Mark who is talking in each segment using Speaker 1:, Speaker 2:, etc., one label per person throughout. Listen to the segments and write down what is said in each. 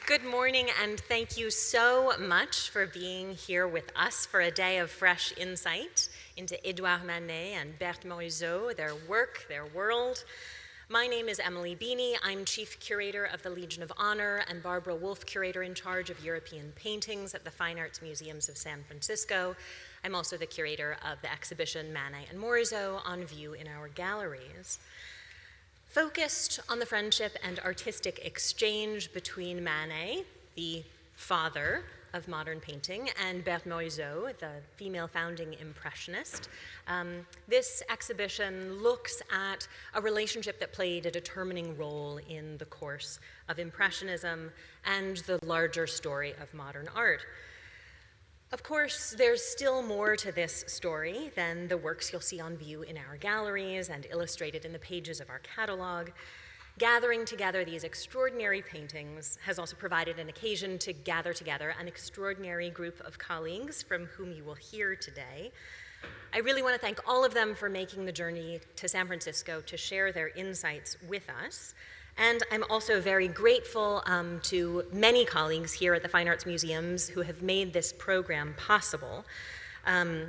Speaker 1: Good morning, and thank you so much for being here with us for a day of fresh insight into Édouard, Manet and Berthe Morisot, their work, their world. My name is Emily Beeny. I'm Chief Curator of the Legion of Honor and Barbara Wolfe Curator in charge of European paintings at the Fine Arts Museums of San Francisco. I'm also the curator of the exhibition Manet and Morisot on view in our galleries. Focused on the friendship and artistic exchange between Manet, the father of modern painting, and Berthe Morisot, the female founding Impressionist, this exhibition looks at a relationship that played a determining role in the course of Impressionism and the larger story of modern art. Of course, there's still more to this story than the works you'll see on view in our galleries and illustrated in the pages of our catalog. Gathering together these extraordinary paintings has also provided an occasion to gather together an extraordinary group of colleagues from whom you will hear today. I really want to thank all of them for making the journey to San Francisco to share their insights with us. And I'm also very grateful to many colleagues here at the Fine Arts Museums who have made this program possible.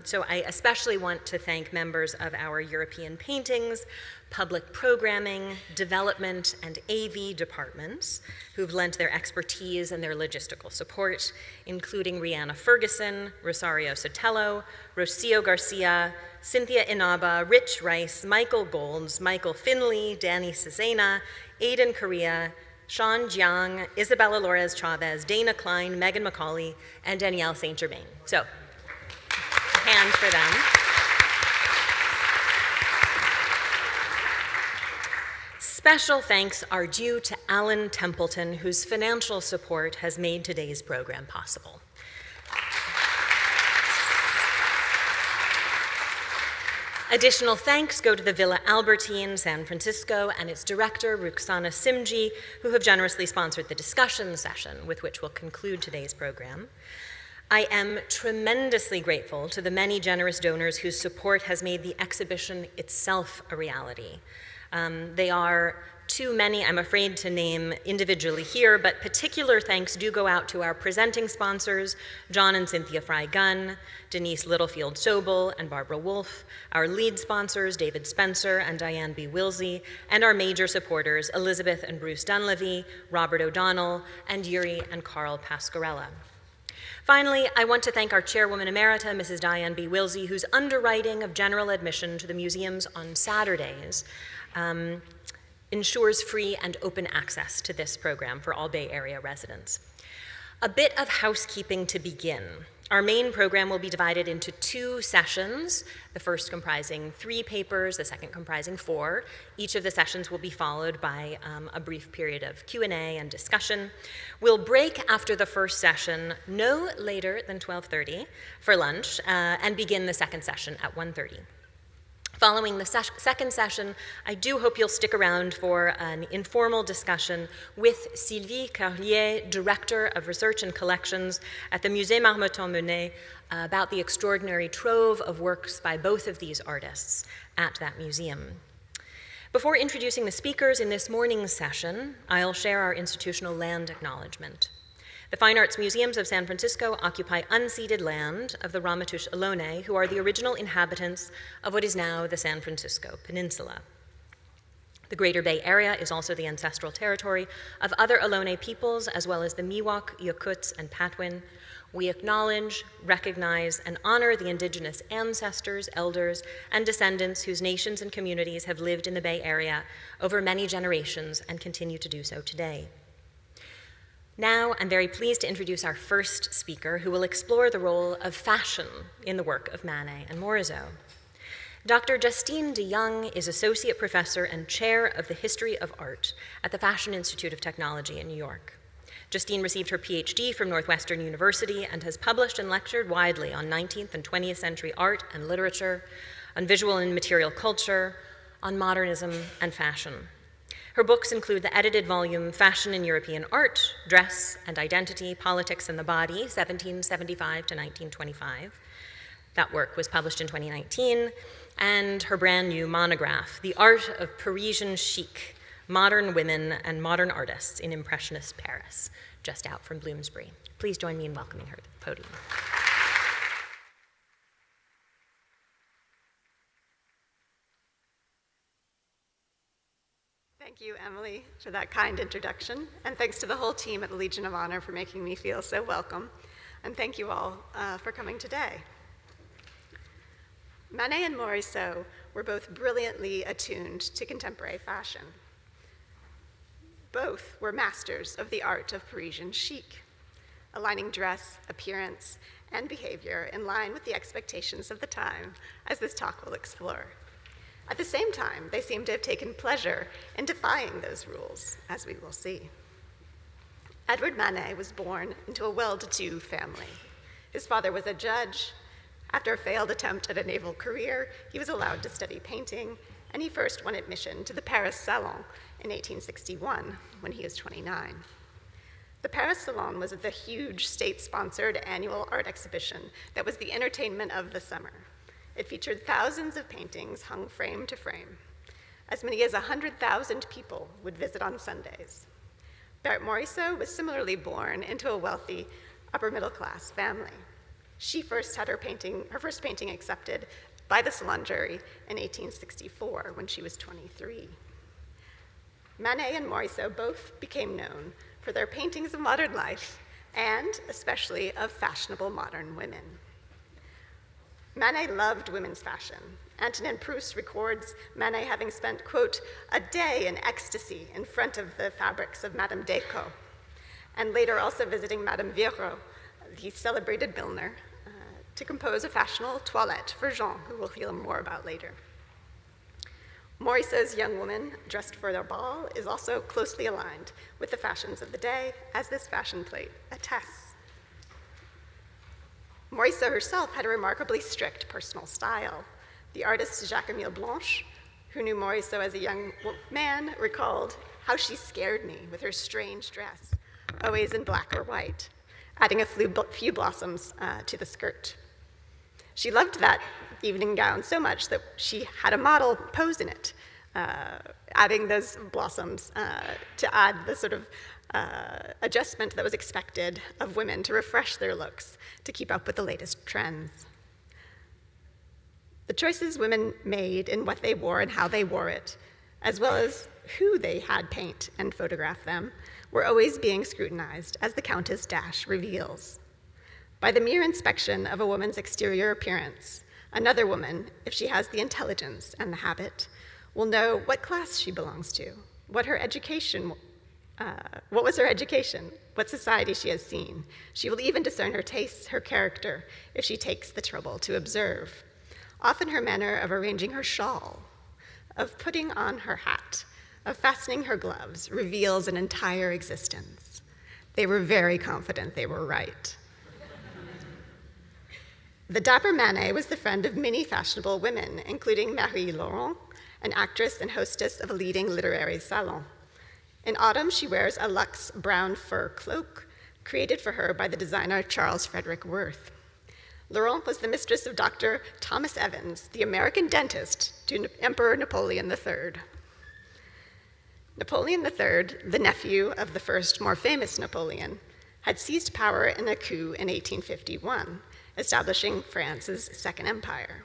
Speaker 1: So I especially want to thank members of our European paintings, public programming, development, and AV departments who've lent their expertise and their logistical support, including Rihanna Ferguson, Rosario Sotelo, Rocio Garcia, Cynthia Inaba, Rich Rice, Michael Golds, Michael Finley, Danny Cesena, Aidan Correa, Sean Jiang, Isabella Lorez Chavez, Dana Klein, Megan McCauley, and Danielle St. Germain. So, hand for them. Special thanks are due to Alan Templeton, whose financial support has made today's program possible. Additional thanks go to the Villa Albertine, San Francisco, and its director, Ruxana Simji, who have generously sponsored the discussion session with which we'll conclude today's program. I am tremendously grateful to the many generous donors whose support has made the exhibition itself a reality. They are too many, I'm afraid, to name individually here, but particular thanks do go out to our presenting sponsors, John and Cynthia Fry-Gunn, Denise Littlefield-Sobel, and Barbara Wolfe, our lead sponsors, David Spencer and Diane B. Wilsey, and our major supporters, Elizabeth and Bruce Dunleavy, Robert O'Donnell, and Yuri and Carl Pasquarella. Finally, I want to thank our chairwoman emerita, Mrs. Diane B. Wilsey, whose underwriting of general admission to the museums on Saturdays ensures free and open access to this program for all Bay Area residents. A bit of housekeeping to begin. Our main program will be divided into two sessions, the first comprising 3 papers, the second comprising 4. Each of the sessions will be followed by a brief period of Q&A and discussion. We'll break after the first session no later than 12:30 for lunch and begin the second session at 1:30. Following the second session, I do hope you'll stick around for an informal discussion with Sylvie Carlier, Director of Research and Collections at the Musée Marmottan-Monet, about the extraordinary trove of works by both of these artists at that museum. Before introducing the speakers in this morning's session, I'll share our institutional land acknowledgement. The Fine Arts Museums of San Francisco occupy unceded land of the Ramaytush Ohlone, who are the original inhabitants of what is now the San Francisco Peninsula. The Greater Bay Area is also the ancestral territory of other Ohlone peoples, as well as the Miwok, Yakuts, and Patwin. We acknowledge, recognize, and honor the indigenous ancestors, elders, and descendants whose nations and communities have lived in the Bay Area over many generations and continue to do so today. Now, I'm very pleased to introduce our first speaker, who will explore the role of fashion in the work of Manet and Morisot. Dr. Justine De Young is Associate Professor and Chair of the History of Art at the Fashion Institute of Technology in New York. Justine received her PhD from Northwestern University and has published and lectured widely on 19th and 20th century art and literature, on visual and material culture, on modernism and fashion. Her books include the edited volume Fashion in European Art, Dress and Identity, Politics and the Body, 1775 to 1925. That work was published in 2019, and her brand new monograph, The Art of Parisian Chic, Modern Women and Modern Artists in Impressionist Paris, just out from Bloomsbury. Please join me in welcoming her to the podium.
Speaker 2: Thank you, Emily, for that kind introduction, and thanks to the whole team at the Legion of Honor for making me feel so welcome, and thank you all for coming today. Manet and Morisot were both brilliantly attuned to contemporary fashion. Both were masters of the art of Parisian chic, aligning dress, appearance, and behavior in line with the expectations of the time, as this talk will explore. At the same time, they seem to have taken pleasure in defying those rules, as we will see. Edouard Manet was born into a well-to-do family. His father was a judge. After a failed attempt at a naval career, he was allowed to study painting, and he first won admission to the Paris Salon in 1861, when he was 29. The Paris Salon was the huge state-sponsored annual art exhibition that was the entertainment of the summer. It featured thousands of paintings hung frame to frame. As many as 100,000 people would visit on Sundays. Berthe Morisot was similarly born into a wealthy, upper-middle-class family. She first had her first painting accepted by the Salon jury in 1864 when she was 23. Manet and Morisot both became known for their paintings of modern life and especially of fashionable modern women. Manet loved women's fashion. Antonin Proust records Manet having spent, quote, a day in ecstasy in front of the fabrics of Madame Deco, and later also visiting Madame Virot, the celebrated milliner, to compose a fashionable toilette for Jean, who we'll hear more about later. Morisot's young woman, dressed for their ball, is also closely aligned with the fashions of the day, as this fashion plate attests. Morisot herself had a remarkably strict personal style. The artist Jacques-Émile Blanche, who knew Morisot as a young man, recalled how she scared me with her strange dress, always in black or white, adding a few blossoms to the skirt. She loved that evening gown so much that she had a model pose in it, adding those blossoms to add the sort of adjustment that was expected of women to refresh their looks, to keep up with the latest trends. The choices women made in what they wore and how they wore it, as well as who they had paint and photograph them, were always being scrutinized, as the Countess Dash reveals. By the mere inspection of a woman's exterior appearance, another woman, if she has the intelligence and the habit, will know what class she belongs to, what was her education, what society she has seen. She will even discern her tastes, her character, if she takes the trouble to observe. Often her manner of arranging her shawl, of putting on her hat, of fastening her gloves, reveals an entire existence. They were very confident they were right. The dapper Manet was the friend of many fashionable women, including Marie Laurent, an actress and hostess of a leading literary salon. In autumn, she wears a luxe brown fur cloak created for her by the designer Charles Frederick Worth. Laurent was the mistress of Dr. Thomas Evans, the American dentist to Emperor Napoleon III. Napoleon III, the nephew of the first, more famous Napoleon, had seized power in a coup in 1851, establishing France's Second Empire.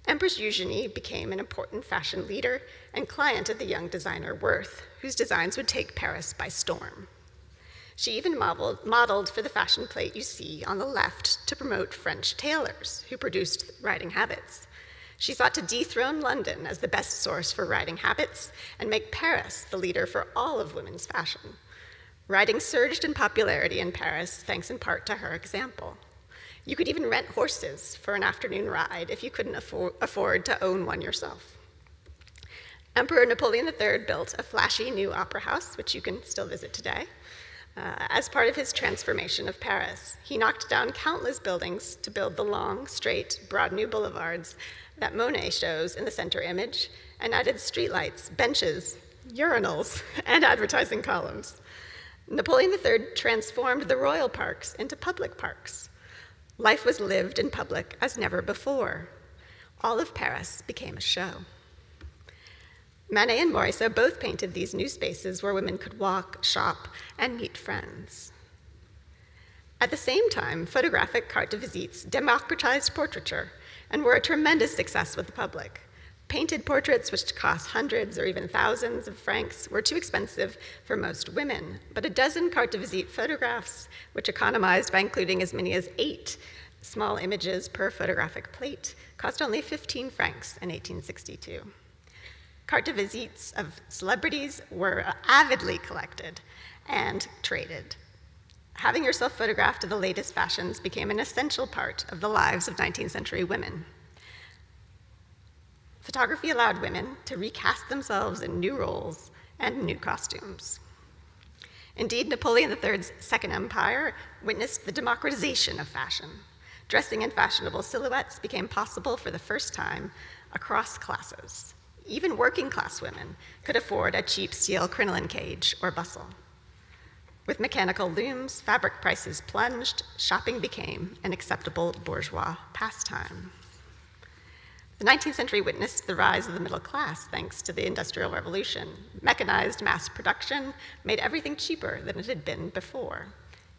Speaker 2: Empress Eugenie became an important fashion leader and client of the young designer Worth, whose designs would take Paris by storm. She even modeled for the fashion plate you see on the left to promote French tailors who produced riding habits. She sought to dethrone London as the best source for riding habits and make Paris the leader for all of women's fashion. Riding surged in popularity in Paris thanks in part to her example. You could even rent horses for an afternoon ride if you couldn't afford to own one yourself. Emperor Napoleon III built a flashy new opera house, which you can still visit today, as part of his transformation of Paris. He knocked down countless buildings to build the long, straight, broad new boulevards that Monet shows in the center image, and added streetlights, benches, urinals, and advertising columns. Napoleon III transformed the royal parks into public parks. Life was lived in public as never before. All of Paris became a show. Manet and Morisot both painted these new spaces where women could walk, shop, and meet friends. At the same time, photographic carte de visites democratized portraiture and were a tremendous success with the public. Painted portraits, which cost hundreds or even thousands of francs, were too expensive for most women, but a dozen carte de visite photographs, which economized by including as many as 8 small images per photographic plate, cost only 15 francs in 1862. Carte de visites of celebrities were avidly collected and traded. Having yourself photographed in the latest fashions became an essential part of the lives of 19th century women. Photography allowed women to recast themselves in new roles and new costumes. Indeed, Napoleon III's Second Empire witnessed the democratization of fashion. Dressing in fashionable silhouettes became possible for the first time across classes. Even working class women could afford a cheap steel crinoline cage or bustle. With mechanical looms, fabric prices plunged, shopping became an acceptable bourgeois pastime. The 19th century witnessed the rise of the middle class thanks to the Industrial Revolution. Mechanized mass production made everything cheaper than it had been before.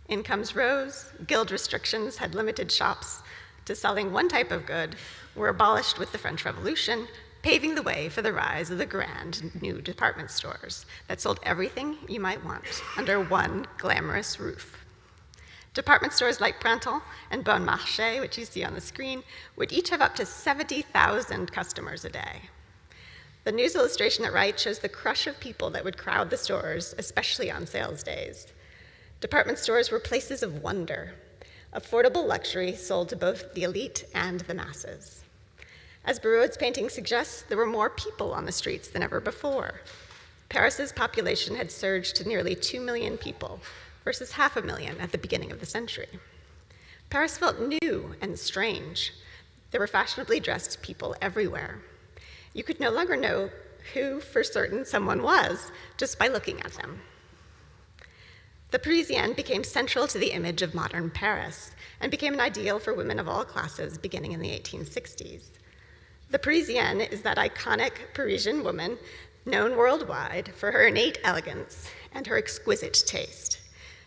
Speaker 2: Incomes rose, guild restrictions had limited shops to selling one type of good, were abolished with the French Revolution, paving the way for the rise of the grand new department stores that sold everything you might want under one glamorous roof. Department stores like Printemps and Bon Marché, which you see on the screen, would each have up to 70,000 customers a day. The news illustration at right shows the crush of people that would crowd the stores, especially on sales days. Department stores were places of wonder, affordable luxury sold to both the elite and the masses. As Barraud's painting suggests, there were more people on the streets than ever before. Paris's population had surged to nearly 2 million people, versus 500,000 at the beginning of the century. Paris felt new and strange. There were fashionably dressed people everywhere. You could no longer know who for certain someone was just by looking at them. The Parisienne became central to the image of modern Paris and became an ideal for women of all classes beginning in the 1860s. The Parisienne is that iconic Parisian woman known worldwide for her innate elegance and her exquisite taste.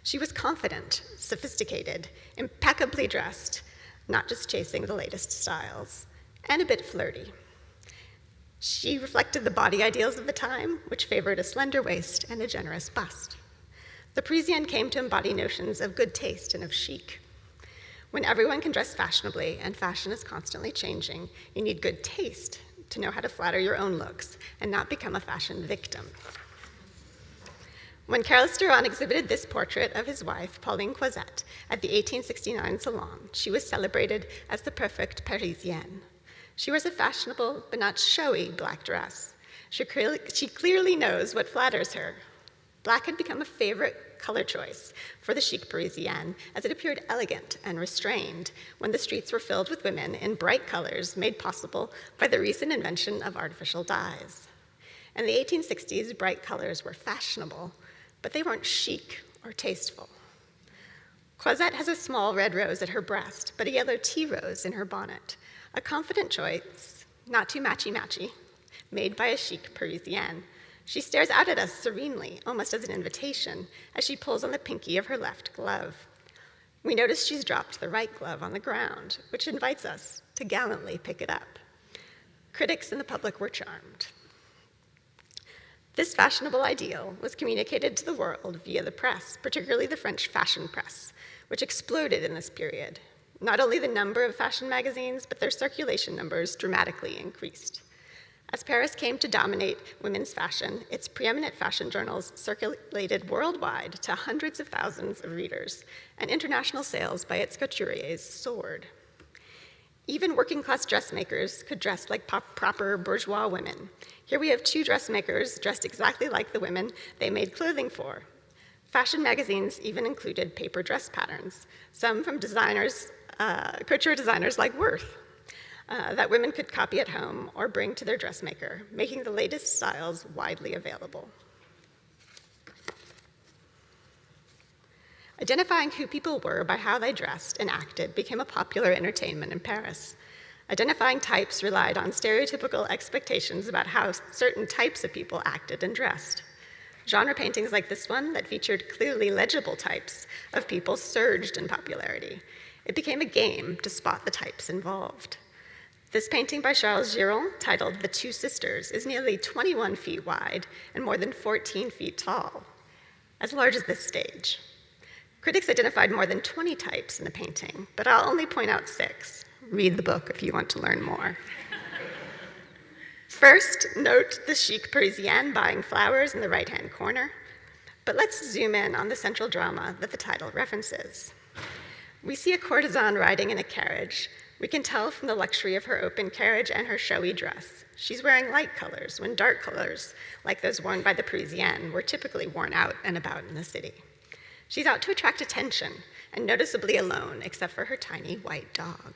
Speaker 2: She was confident, sophisticated, impeccably dressed, not just chasing the latest styles, and a bit flirty. She reflected the body ideals of the time, which favored a slender waist and a generous bust. The Parisienne came to embody notions of good taste and of chic. When everyone can dress fashionably and fashion is constantly changing, you need good taste to know how to flatter your own looks and not become a fashion victim. When Carlos Durand exhibited this portrait of his wife, Pauline Croizette, at the 1869 Salon, she was celebrated as the perfect Parisienne. She wears a fashionable but not showy black dress. She clearly knows what flatters her. Black had become a favorite color choice for the chic Parisienne, as it appeared elegant and restrained when the streets were filled with women in bright colors made possible by the recent invention of artificial dyes. In the 1860s, bright colors were fashionable, but they weren't chic or tasteful. Croizette has a small red rose at her breast, but a yellow tea rose in her bonnet, a confident choice, not too matchy-matchy, made by a chic Parisienne. She stares out at us serenely, almost as an invitation, as she pulls on the pinky of her left glove. We notice she's dropped the right glove on the ground, which invites us to gallantly pick it up. Critics and the public were charmed. This fashionable ideal was communicated to the world via the press, particularly the French fashion press, which exploded in this period. Not only the number of fashion magazines, but their circulation numbers dramatically increased. As Paris came to dominate women's fashion, its preeminent fashion journals circulated worldwide to hundreds of thousands of readers, and international sales by its couturiers soared. Even working-class dressmakers could dress like proper bourgeois women. Here we have 2 dressmakers dressed exactly like the women they made clothing for. Fashion magazines even included paper dress patterns, some from designers, couture designers like Wolfe, that women could copy at home or bring to their dressmaker, making the latest styles widely available. Identifying who people were by how they dressed and acted became a popular entertainment in Paris. Identifying types relied on stereotypical expectations about how certain types of people acted and dressed. Genre paintings like this one that featured clearly legible types of people surged in popularity. It became a game to spot the types involved. This painting by Charles Giron, titled The Two Sisters, is nearly 21 feet wide and more than 14 feet tall, as large as this stage. Critics identified more than 20 types in the painting, but I'll only point out 6. Read the book if you want to learn more. First, note the chic Parisienne buying flowers in the right-hand corner, but let's zoom in on the central drama that the title references. We see a courtesan riding in a carriage. We can tell from the luxury of her open carriage and her showy dress. She's wearing light colors when dark colors, like those worn by the Parisienne, were typically worn out and about in the city. She's out to attract attention and noticeably alone, except for her tiny white dog.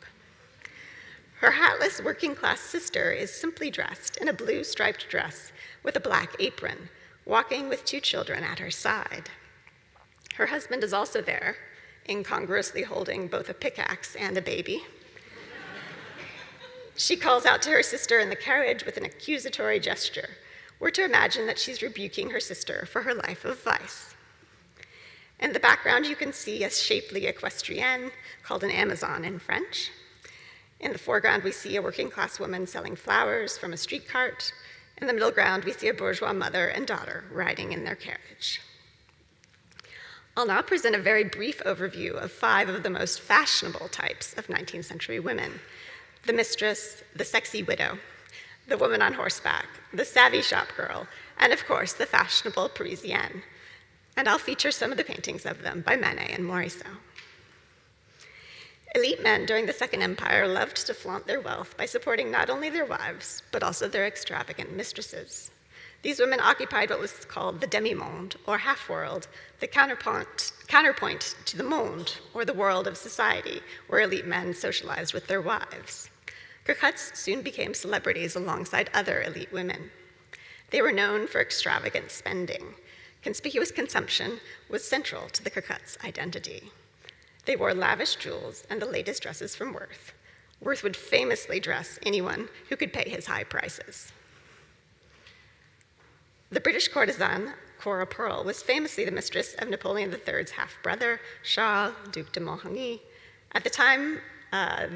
Speaker 2: Her hatless working-class sister is simply dressed in a blue striped dress with a black apron, walking with 2 children at her side. Her husband is also there, incongruously holding both a pickaxe and a baby. She calls out to her sister in the carriage with an accusatory gesture. We're to imagine that she's rebuking her sister for her life of vice. In the background, you can see a shapely equestrienne called an Amazon in French. In the foreground, we see a working-class woman selling flowers from a street cart. In the middle ground, we see a bourgeois mother and daughter riding in their carriage. I'll now present a very brief overview of 5 of the most fashionable types of 19th century women: the mistress, the sexy widow, the woman on horseback, the savvy shop girl, and of course, the fashionable Parisienne. And I'll feature some of the paintings of them by Manet and Morisot. Elite men during the Second Empire loved to flaunt their wealth by supporting not only their wives, but also their extravagant mistresses. These women occupied what was called the demi-monde, or half-world, the counterpoint to the monde, or the world of society, where elite men socialized with their wives. Cocottes soon became celebrities alongside other elite women. They were known for extravagant spending. Conspicuous consumption was central to the cocottes' identity. They wore lavish jewels and the latest dresses from Worth. Worth would famously dress anyone who could pay his high prices. The British courtesan, Cora Pearl, was famously the mistress of Napoleon III's half-brother, Charles, Duc de Montagny. At the time,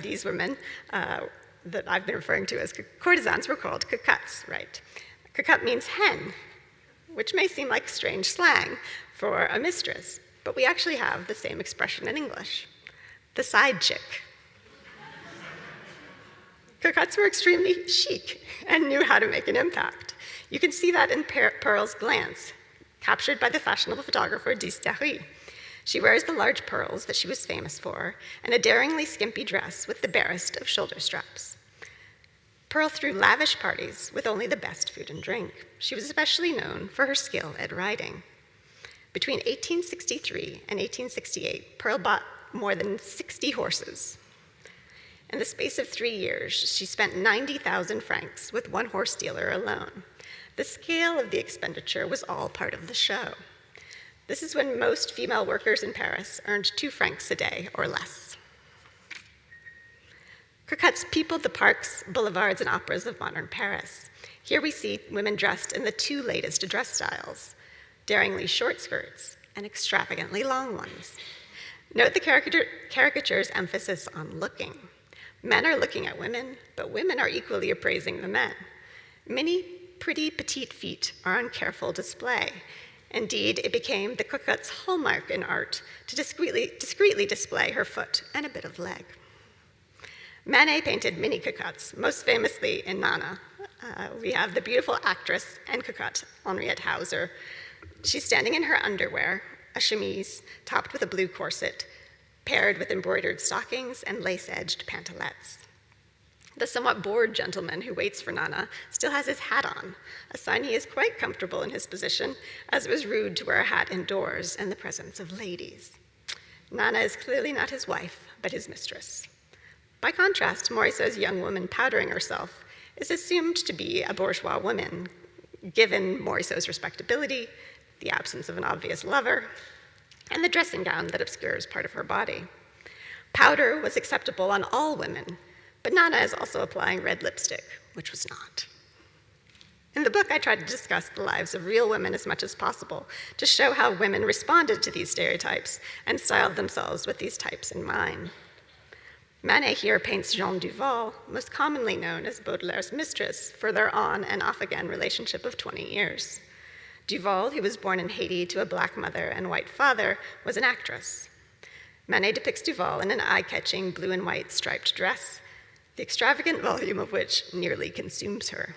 Speaker 2: these women that I've been referring to as courtesans were called cocottes, right? Cocotte means hen, which may seem like strange slang for a mistress, but we actually have the same expression in English: the side chick. Cocottes were extremely chic and knew how to make an impact. You can see that in Pearl's glance, captured by the fashionable photographer Édouard. She wears the large pearls that she was famous for and a daringly skimpy dress with the barest of shoulder straps. Pearl threw lavish parties with only the best food and drink. She was especially known for her skill at riding. Between 1863 and 1868, Pearl bought more than 60 horses. In the space of 3 years, she spent 90,000 francs with one horse dealer alone. The scale of the expenditure was all part of the show. This is when most female workers in Paris earned 2 francs a day or less. Cocottes peopled the parks, boulevards, and operas of modern Paris. Here we see women dressed in the 2 latest dress styles: daringly short skirts and extravagantly long ones. Note the caricature's emphasis on looking. Men are looking at women, but women are equally appraising the men. Many pretty petite feet are on careful display. Indeed, it became the coquette's hallmark in art to discreetly display her foot and a bit of leg. Manet painted many cocottes, most famously in Nana. We have the beautiful actress and cocotte, Henriette Hauser. She's standing in her underwear, a chemise topped with a blue corset, paired with embroidered stockings and lace-edged pantalettes. The somewhat bored gentleman who waits for Nana still has his hat on, a sign he is quite comfortable in his position, as it was rude to wear a hat indoors in the presence of ladies. Nana is clearly not his wife, but his mistress. By contrast, Morisot's young woman powdering herself is assumed to be a bourgeois woman, given Morisot's respectability, the absence of an obvious lover, and the dressing gown that obscures part of her body. Powder was acceptable on all women, But Nana is also applying red lipstick, which was not. In the book, I tried to discuss the lives of real women as much as possible to show how women responded to these stereotypes and styled themselves with these types in mind. Manet here paints Jeanne Duval, most commonly known as Baudelaire's mistress, for their on and off again relationship of 20 years. Duval, who was born in Haiti to a black mother and white father, was an actress. Manet depicts Duval in an eye-catching blue and white striped dress, the extravagant volume of which nearly consumes her.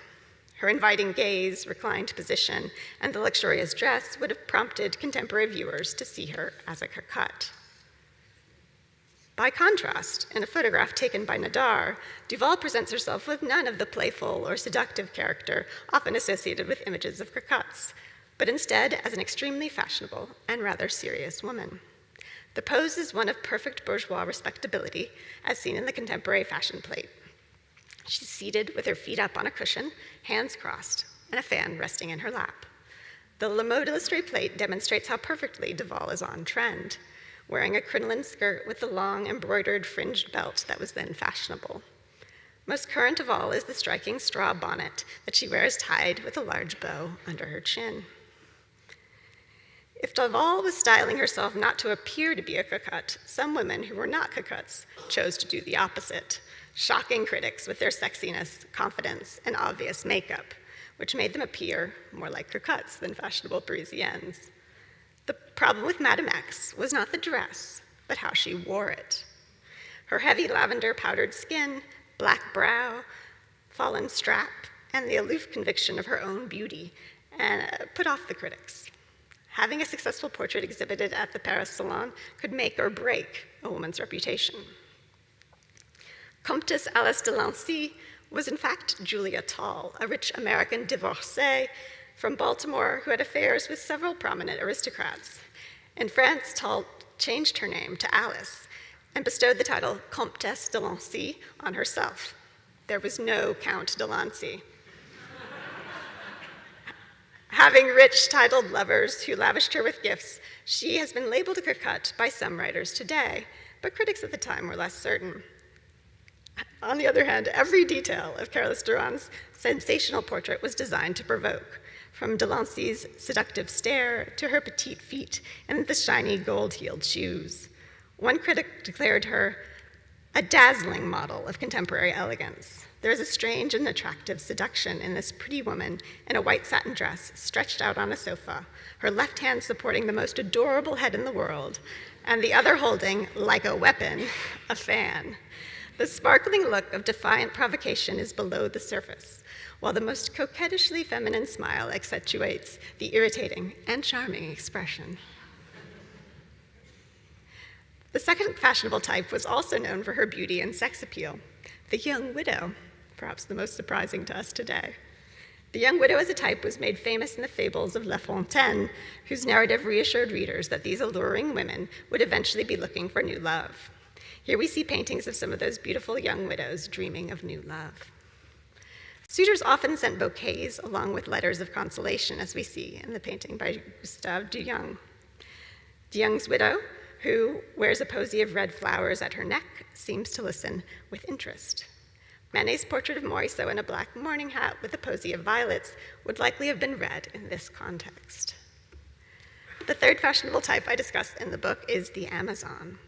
Speaker 2: Her inviting gaze, reclined position, and the luxurious dress would have prompted contemporary viewers to see her as a cocotte. By contrast, in a photograph taken by Nadar, Duval presents herself with none of the playful or seductive character often associated with images of cocottes, but instead as an extremely fashionable and rather serious woman. The pose is one of perfect bourgeois respectability, as seen in the contemporary fashion plate. She's seated with her feet up on a cushion, hands crossed, and a fan resting in her lap. The Le Mode Illustré plate demonstrates how perfectly Duval is on trend, wearing a crinoline skirt with the long embroidered fringed belt that was then fashionable. Most current of all is the striking straw bonnet that she wears tied with a large bow under her chin. If Duval was styling herself not to appear to be a cocotte, some women who were not cocottes chose to do the opposite, shocking critics with their sexiness, confidence, and obvious makeup, which made them appear more like cocottes than fashionable Parisiennes. The problem with Madame X was not the dress, but how she wore it. Her heavy lavender powdered skin, black brow, fallen strap, and the aloof conviction of her own beauty put off the critics. Having a successful portrait exhibited at the Paris Salon could make or break a woman's reputation. Comtesse Alice de Lancy was in fact Julia Tall, a rich American divorcee from Baltimore who had affairs with several prominent aristocrats. In France, Tall changed her name to Alice and bestowed the title Comtesse de Lancy on herself. There was no Count de Lancy. Having rich, titled lovers who lavished her with gifts, she has been labeled a cocotte by some writers today, but critics at the time were less certain. On the other hand, every detail of Carolus Duran's sensational portrait was designed to provoke, from de Lancy's seductive stare to her petite feet and the shiny gold-heeled shoes. One critic declared her a dazzling model of contemporary elegance. There is a strange and attractive seduction in this pretty woman in a white satin dress stretched out on a sofa, her left hand supporting the most adorable head in the world, and the other holding, like a weapon, a fan. The sparkling look of defiant provocation is below the surface, while the most coquettishly feminine smile accentuates the irritating and charming expression. The second fashionable type was also known for her beauty and sex appeal, the young widow, perhaps the most surprising to us today. The young widow as a type was made famous in the fables of La Fontaine, whose narrative reassured readers that these alluring women would eventually be looking for new love. Here we see paintings of some of those beautiful young widows dreaming of new love. Suitors often sent bouquets along with letters of consolation, as we see in the painting by Justine De Young. De Young's widow, who wears a posy of red flowers at her neck, seems to listen with interest. Manet's portrait of Morisot in a black mourning hat with a posy of violets would likely have been read in this context. The third fashionable type I discuss in the book is the Amazon.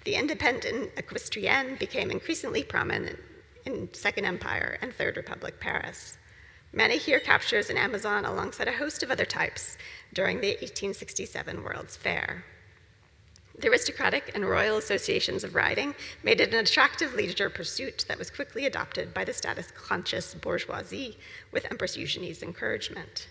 Speaker 2: The independent equestrienne became increasingly prominent in Second Empire and Third Republic Paris. Manet here captures an Amazon alongside a host of other types during the 1867 World's Fair. The aristocratic and royal associations of riding made it an attractive leisure pursuit that was quickly adopted by the status-conscious bourgeoisie with Empress Eugenie's encouragement.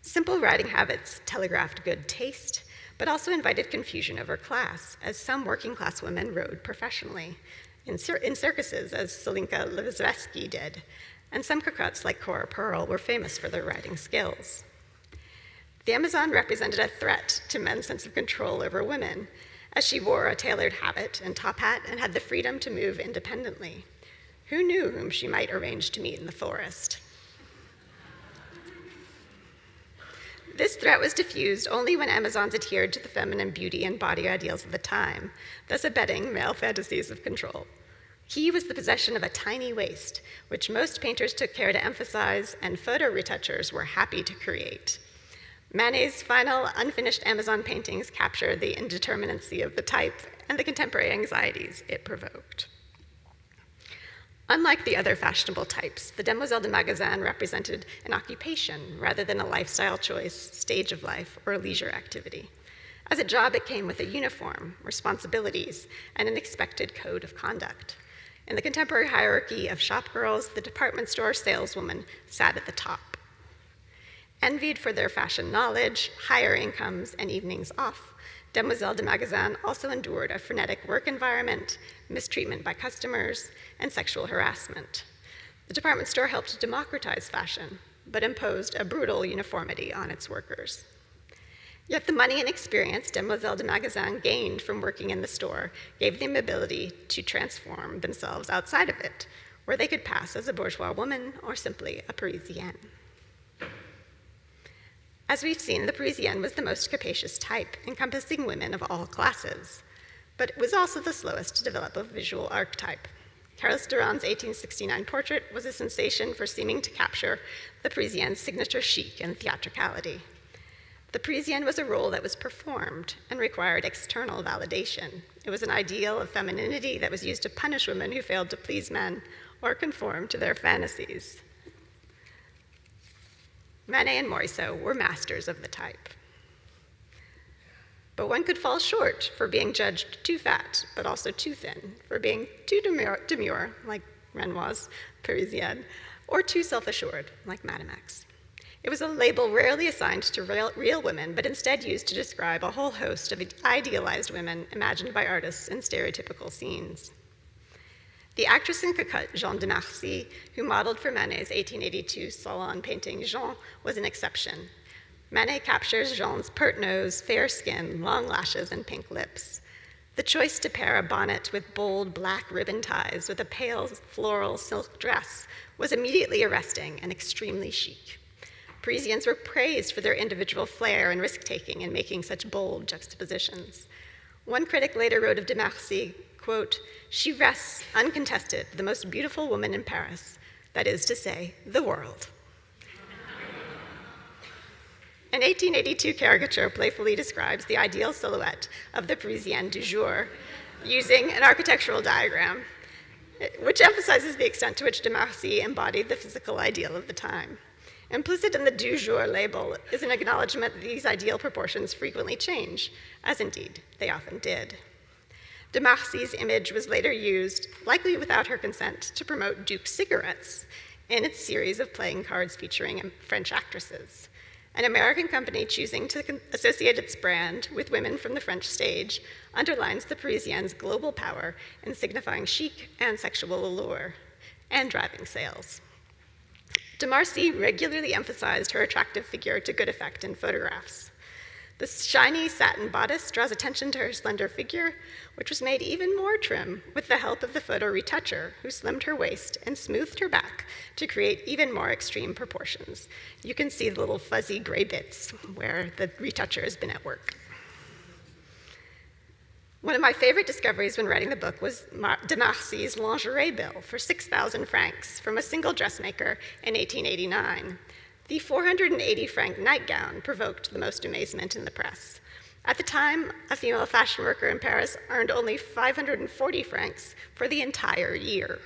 Speaker 2: Simple riding habits telegraphed good taste, but also invited confusion over class, as some working-class women rode professionally, in circuses, as Solinka Lizveski did, and some cocottes like Cora Pearl were famous for their riding skills. The Amazon represented a threat to men's sense of control over women, as she wore a tailored habit and top hat and had the freedom to move independently. Who knew whom she might arrange to meet in the forest? This threat was diffused only when Amazons adhered to the feminine beauty and body ideals of the time, thus abetting male fantasies of control. He was the possession of a tiny waist, which most painters took care to emphasize and photo retouchers were happy to create. Manet's final unfinished Amazon paintings capture the indeterminacy of the type and the contemporary anxieties it provoked. Unlike the other fashionable types, the Demoiselle de Magasin represented an occupation rather than a lifestyle choice, stage of life, or a leisure activity. As a job, it came with a uniform, responsibilities, and an expected code of conduct. In the contemporary hierarchy of shopgirls, the department store saleswoman sat at the top. Envied for their fashion knowledge, higher incomes, and evenings off, Demoiselle de Magasin also endured a frenetic work environment, mistreatment by customers, and sexual harassment. The department store helped democratize fashion, but imposed a brutal uniformity on its workers. Yet the money and experience Demoiselle de Magasin gained from working in the store gave them the ability to transform themselves outside of it, where they could pass as a bourgeois woman or simply a Parisienne. As we've seen, the Parisienne was the most capacious type, encompassing women of all classes, but it was also the slowest to develop a visual archetype. Carlos Durand's 1869 portrait was a sensation for seeming to capture the Parisienne's signature chic and theatricality. The Parisienne was a role that was performed and required external validation. It was an ideal of femininity that was used to punish women who failed to please men or conform to their fantasies. Manet and Morisot were masters of the type. But one could fall short for being judged too fat, but also too thin, for being too demure, like Renoir's Parisienne, or too self-assured, like Madame X. It was a label rarely assigned to real women, but instead used to describe a whole host of idealized women imagined by artists in stereotypical scenes. The actress in Cassatt, Jeanne de Marcy, who modeled for Manet's 1882 salon painting Jean, was an exception. Manet captures Jeanne's pert nose, fair skin, long lashes, and pink lips. The choice to pair a bonnet with bold black ribbon ties with a pale floral silk dress was immediately arresting and extremely chic. Parisians were praised for their individual flair and risk-taking in making such bold juxtapositions. One critic later wrote of de Marcy, quote, "She rests, uncontested, the most beautiful woman in Paris, that is to say, the world." An 1882 caricature playfully describes the ideal silhouette of the Parisienne du jour using an architectural diagram, which emphasizes the extent to which de Marcy embodied the physical ideal of the time. Implicit in the du jour label is an acknowledgement that these ideal proportions frequently change, as indeed they often did. De Marcy's image was later used, likely without her consent, to promote Duke cigarettes in its series of playing cards featuring French actresses. An American company choosing to associate its brand with women from the French stage underlines the Parisienne's global power in signifying chic and sexual allure, and driving sales. De Marcy regularly emphasized her attractive figure to good effect in photographs. The shiny satin bodice draws attention to her slender figure, which was made even more trim with the help of the photo retoucher, who slimmed her waist and smoothed her back to create even more extreme proportions. You can see the little fuzzy gray bits where the retoucher has been at work. One of my favorite discoveries when writing the book was de Marcy's lingerie bill for 6,000 francs from a single dressmaker in 1889. The 480-franc nightgown provoked the most amazement in the press. At the time, a female fashion worker in Paris earned only 540 francs for the entire year.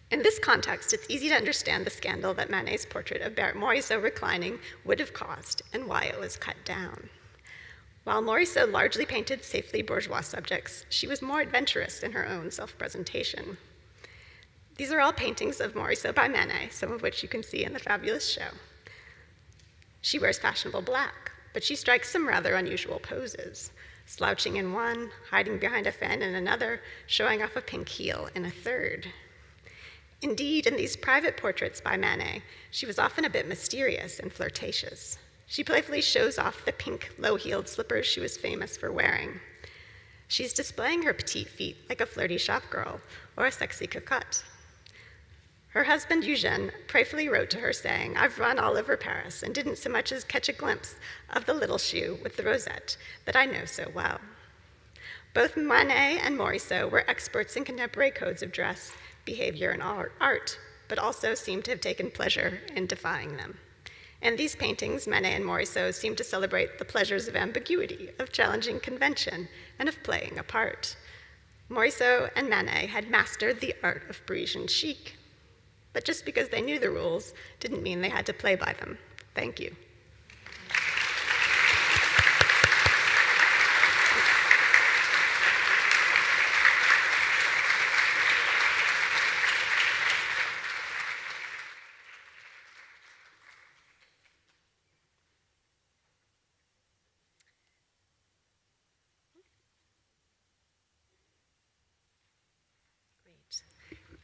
Speaker 2: In this context, it's easy to understand the scandal that Manet's portrait of Manet Morisot reclining would have caused and why it was cut down. While Morisot largely painted safely bourgeois subjects, she was more adventurous in her own self-presentation. These are all paintings of Morisot by Manet, some of which you can see in the fabulous show. She wears fashionable black, but she strikes some rather unusual poses, slouching in one, hiding behind a fan in another, showing off a pink heel in a third. Indeed, in these private portraits by Manet, she was often a bit mysterious and flirtatious. She playfully shows off the pink, low-heeled slippers she was famous for wearing. She's displaying her petite feet like a flirty shopgirl or a sexy cocotte. Her husband, Eugène, playfully wrote to her saying, "I've run all over Paris and didn't so much as catch a glimpse of the little shoe with the rosette that I know so well." Both Manet and Morisot were experts in contemporary codes of dress, behavior, and art, but also seem to have taken pleasure in defying them. In these paintings, Manet and Morisot seem to celebrate the pleasures of ambiguity, of challenging convention, and of playing a part. Morisot and Manet had mastered the art of Parisian chic, but just because they knew the rules didn't mean they had to play by them. Thank you.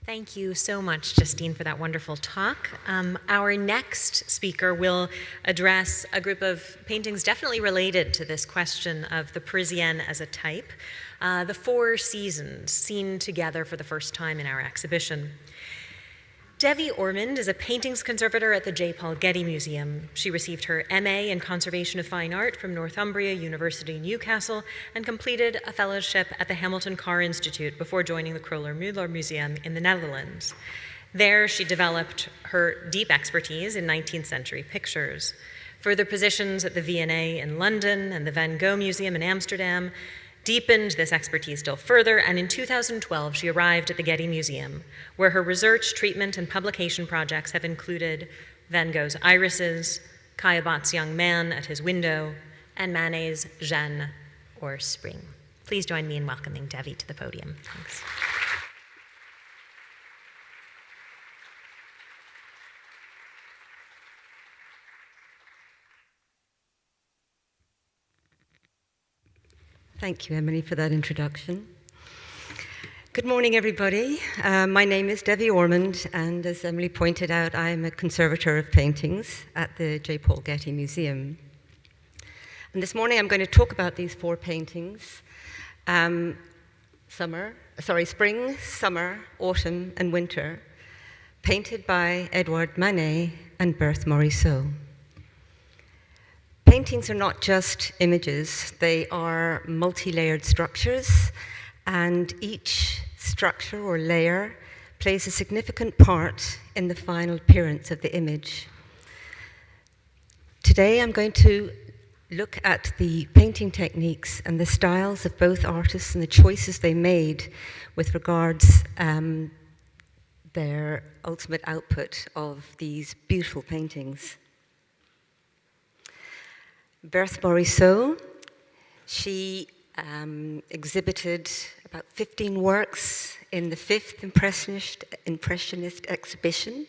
Speaker 1: Thank you so much, Justine, for that wonderful talk. Our next speaker will address a group of paintings definitely related to this question of the Parisienne as a type, the four seasons seen together for the first time in our exhibition. Devi Ormond is a paintings conservator at the J. Paul Getty Museum. She received her MA in Conservation of Fine Art from Northumbria University, Newcastle, and completed a fellowship at the Hamilton Carr Institute before joining the Kröller-Müller Museum in the Netherlands. There, she developed her deep expertise in 19th century pictures. Further positions at the V&A in London and the Van Gogh Museum in Amsterdam deepened this expertise still further, and in 2012 she arrived at the Getty Museum, where her research, treatment, and publication projects have included Van Gogh's Irises, Caillat's Young Man at His Window, and Manet's Jeanne, or Spring. Please join me in welcoming Devi to the podium. Thanks.
Speaker 3: Thank you, Emily, for that introduction. Good morning, everybody. My name is Devi Ormond, and as Emily pointed out, I'm a conservator of paintings at the J. Paul Getty Museum. And this morning I'm going to talk about these four paintings, spring, summer, autumn, and winter, painted by Édouard Manet and Berthe Morisot. Paintings are not just images, they are multi-layered structures, and each structure or layer plays a significant part in the final appearance of the image. Today I'm going to look at the painting techniques and the styles of both artists and the choices they made with regards their ultimate output of these beautiful paintings. Berthe Morisot, she exhibited about 15 works in the 5th Impressionist exhibition.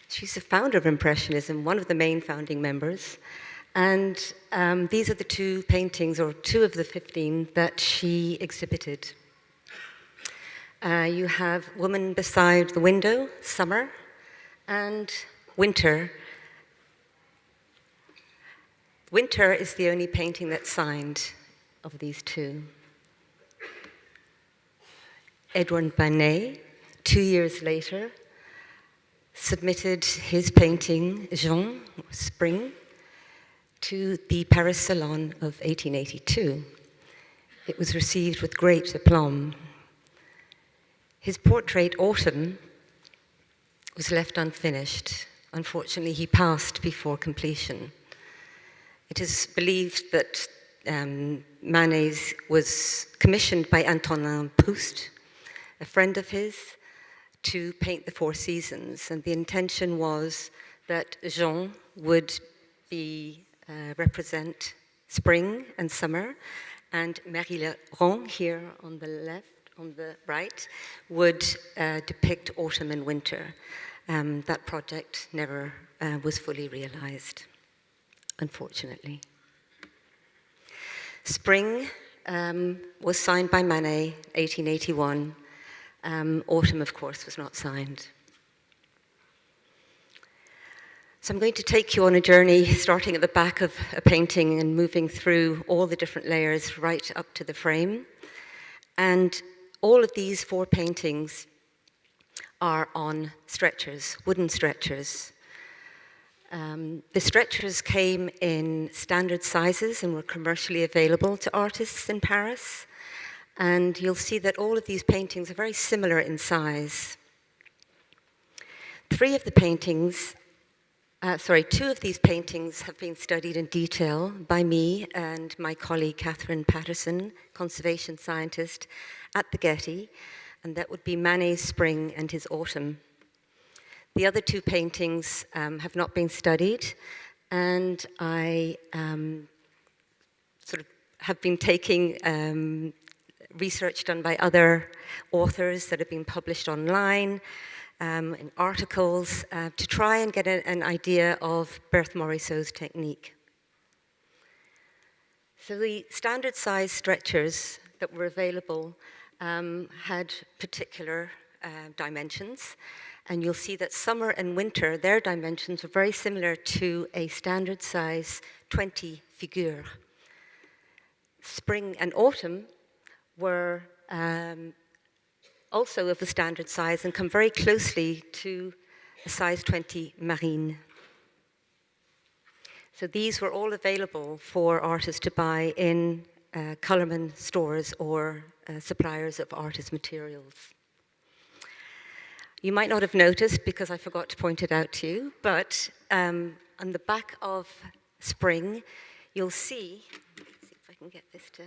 Speaker 3: She's the founder of Impressionism, one of the main founding members. And these are the two paintings, or two of the 15, that she exhibited. You have Woman Beside the Window, Summer, and Winter. Winter is the only painting that's signed of these two. Édouard Manet, 2 years later, submitted his painting, Jeanne, Spring, to the Paris Salon of 1882. It was received with great aplomb. His portrait, Autumn, was left unfinished. Unfortunately, he passed before completion. It is believed that Manet's was commissioned by Antonin Proust, a friend of his, to paint the four seasons. And the intention was that Jean would represent spring and summer, and Marie-Laurent, here on the left, on the right, would depict autumn and winter. That project never was fully realized, unfortunately. Spring was signed by Manet, 1881. Autumn, of course, was not signed. So I'm going to take you on a journey, starting at the back of a painting and moving through all the different layers right up to the frame. And all of these four paintings are on stretchers, wooden stretchers. The stretchers came in standard sizes and were commercially available to artists in Paris. And you'll see that all of these paintings are very similar in size. Two of these paintings have been studied in detail by me and my colleague Catherine Patterson, conservation scientist at the Getty, and that would be Manet's Spring and his Autumn. The other two paintings have not been studied, and I have been taking research done by other authors that have been published online, in articles, to try and get an idea of Berthe Morisot's technique. So the standard size stretchers that were available had particular dimensions, and you'll see that summer and winter, their dimensions are very similar to a standard size 20 figure. Spring and autumn were also of a standard size and come very closely to a size 20 marine. So these were all available for artists to buy in colourman stores or suppliers of artist materials. You might not have noticed because I forgot to point it out to you, but on the back of Spring, you'll see, let's see if I can get this to,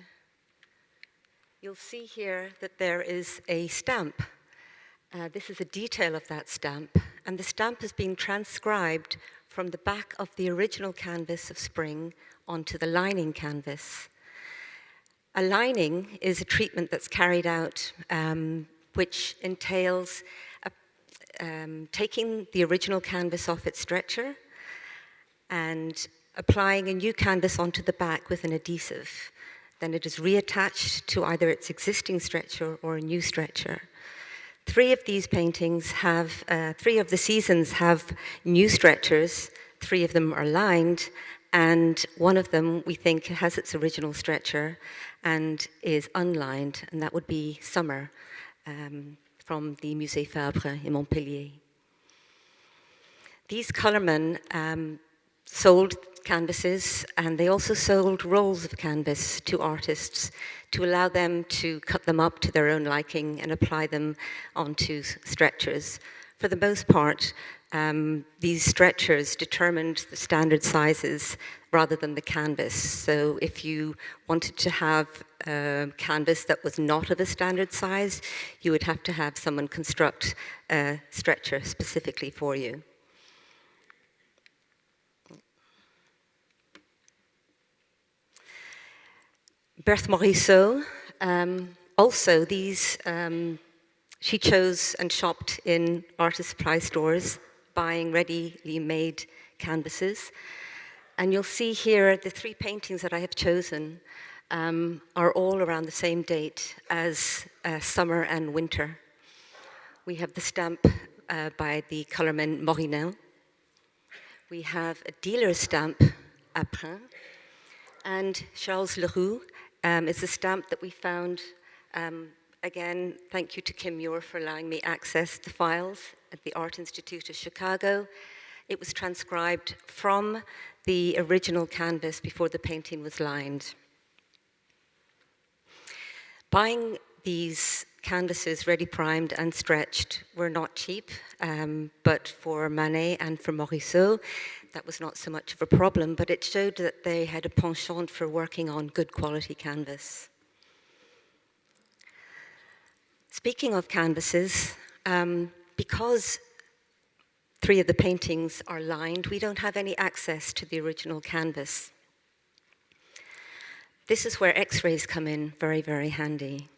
Speaker 3: you'll see here that there is a stamp. This is a detail of that stamp, and the stamp has been transcribed from the back of the original canvas of Spring onto the lining canvas. A lining is a treatment that's carried out which entails taking the original canvas off its stretcher and applying a new canvas onto the back with an adhesive. Then it is reattached to either its existing stretcher or a new stretcher. Three of these paintings have, 3 of the seasons have new stretchers, 3 of them are lined, and one of them we think has its original stretcher and is unlined, and that would be Summer from the Musée Fabre in Montpellier. These colourmen sold canvases, and they also sold rolls of canvas to artists to allow them to cut them up to their own liking and apply them onto stretchers. For the most part, these stretchers determined the standard sizes rather than the canvas. So if you wanted to have a canvas that was not of a standard size, you would have to have someone construct a stretcher specifically for you. Berthe Morisot, also these, she chose and shopped in artist supply stores, buying readily made canvases. And you'll see here the 3 paintings that I have chosen are all around the same date as Summer and Winter. We have the stamp by the colourman Morinel. We have a dealer's stamp, Aprin, and Charles Leroux. It's a stamp that we found, again, thank you to Kim Muir for allowing me access the files at the Art Institute of Chicago. It was transcribed from the original canvas before the painting was lined. Buying these canvases ready primed and stretched were not cheap, but for Manet and for Morisot, that was not so much of a problem, but it showed that they had a penchant for working on good quality canvas. Speaking of canvases, because 3 of the paintings are lined, we don't have any access to the original canvas. This is where X-rays come in very, very handy.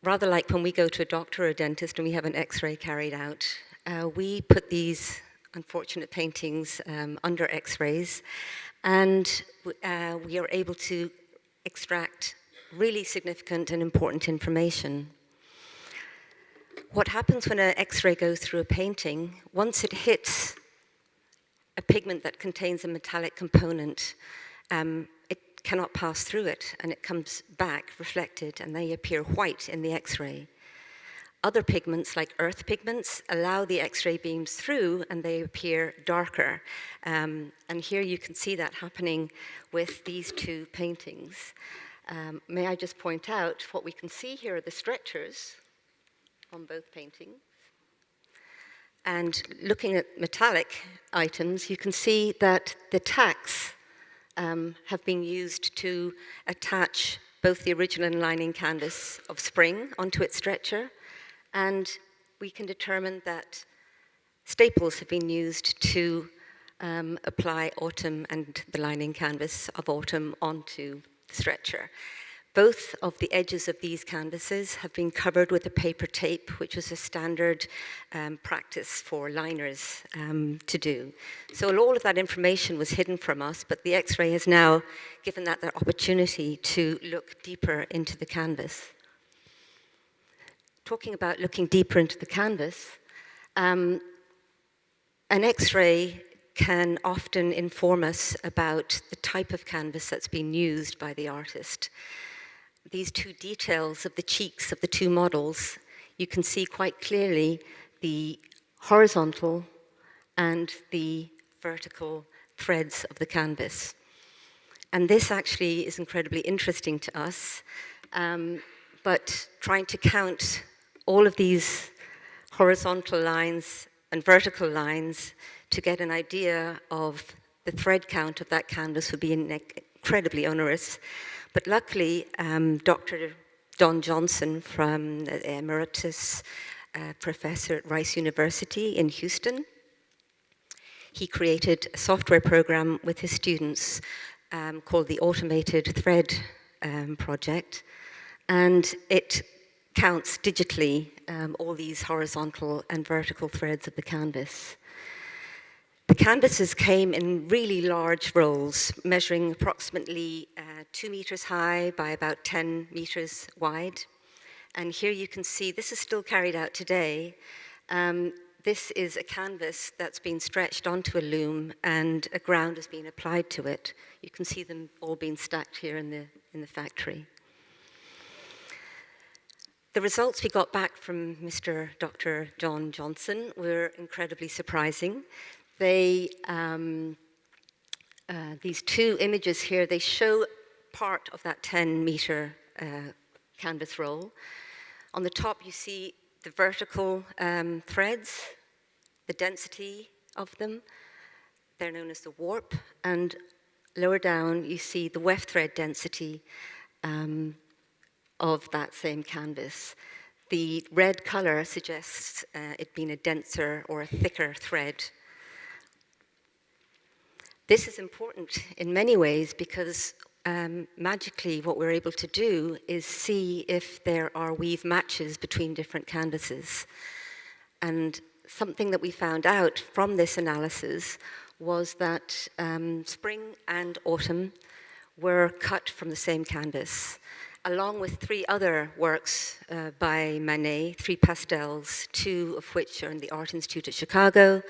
Speaker 3: Rather like when we go to a doctor or a dentist and we have an X-ray carried out, we put these unfortunate paintings under X-rays, and we are able to extract really significant and important information. What happens when an X-ray goes through a painting, once it hits a pigment that contains a metallic component, it cannot pass through it, and it comes back reflected, and they appear white in the X-ray. Other pigments, like earth pigments, allow the X-ray beams through, and they appear darker. And here you can see that happening with these 2 paintings. May I just point out, what we can see here are the stretchers on both paintings. And looking at metallic items, you can see that the tacks have been used to attach both the original and lining canvas of Spring onto its stretcher, and we can determine that staples have been used to apply Autumn and the lining canvas of Autumn onto the stretcher. Both of the edges of these canvases have been covered with a paper tape, which was a standard practice for liners to do. So all of that information was hidden from us, but the X-ray has now given that the opportunity to look deeper into the canvas. Talking about looking deeper into the canvas, an X-ray can often inform us about the type of canvas that's been used by the artist. These two details of the cheeks of the two models, you can see quite clearly the horizontal and the vertical threads of the canvas. And this actually is incredibly interesting to us, but trying to count all of these horizontal lines and vertical lines to get an idea of the thread count of that canvas would be incredibly onerous. But luckily, Dr. Don Johnson, from the Emeritus Professor at Rice University in Houston, he created a software program with his students called the Automated Thread Project, and it counts digitally all these horizontal and vertical threads of the canvas. The canvases came in really large rolls, measuring approximately 2 meters high by about 10 meters wide. And here you can see, this is still carried out today. This is a canvas that's been stretched onto a loom and a ground has been applied to it. You can see them all being stacked here in the factory. The results we got back from Dr. John Johnson were incredibly surprising. These two images here, they show part of that 10-meter canvas roll. On the top, you see the vertical threads, the density of them. They're known as the warp. And lower down, you see the weft thread density of that same canvas. The red color suggests it being a denser or a thicker thread. This is important in many ways because magically what we're able to do is see if there are weave matches between different canvases. And something that we found out from this analysis was that Spring and Autumn were cut from the same canvas, along with 3 other works by Manet, 3 pastels, 2 of which are in the Art Institute at Chicago,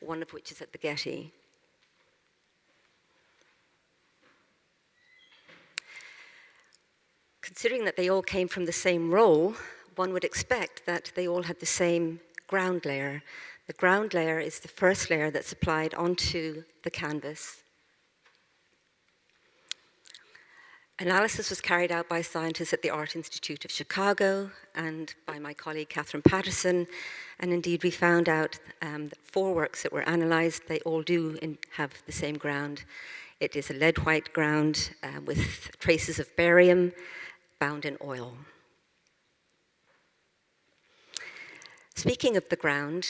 Speaker 3: 1 of which is at the Getty. Considering that they all came from the same roll, one would expect that they all had the same ground layer. The ground layer is the first layer that's applied onto the canvas. Analysis was carried out by scientists at the Art Institute of Chicago and by my colleague Catherine Patterson, and indeed we found out that 4 works that were analysed, they all do have the same ground. It is a lead-white ground with traces of barium bound in oil. Speaking of the ground,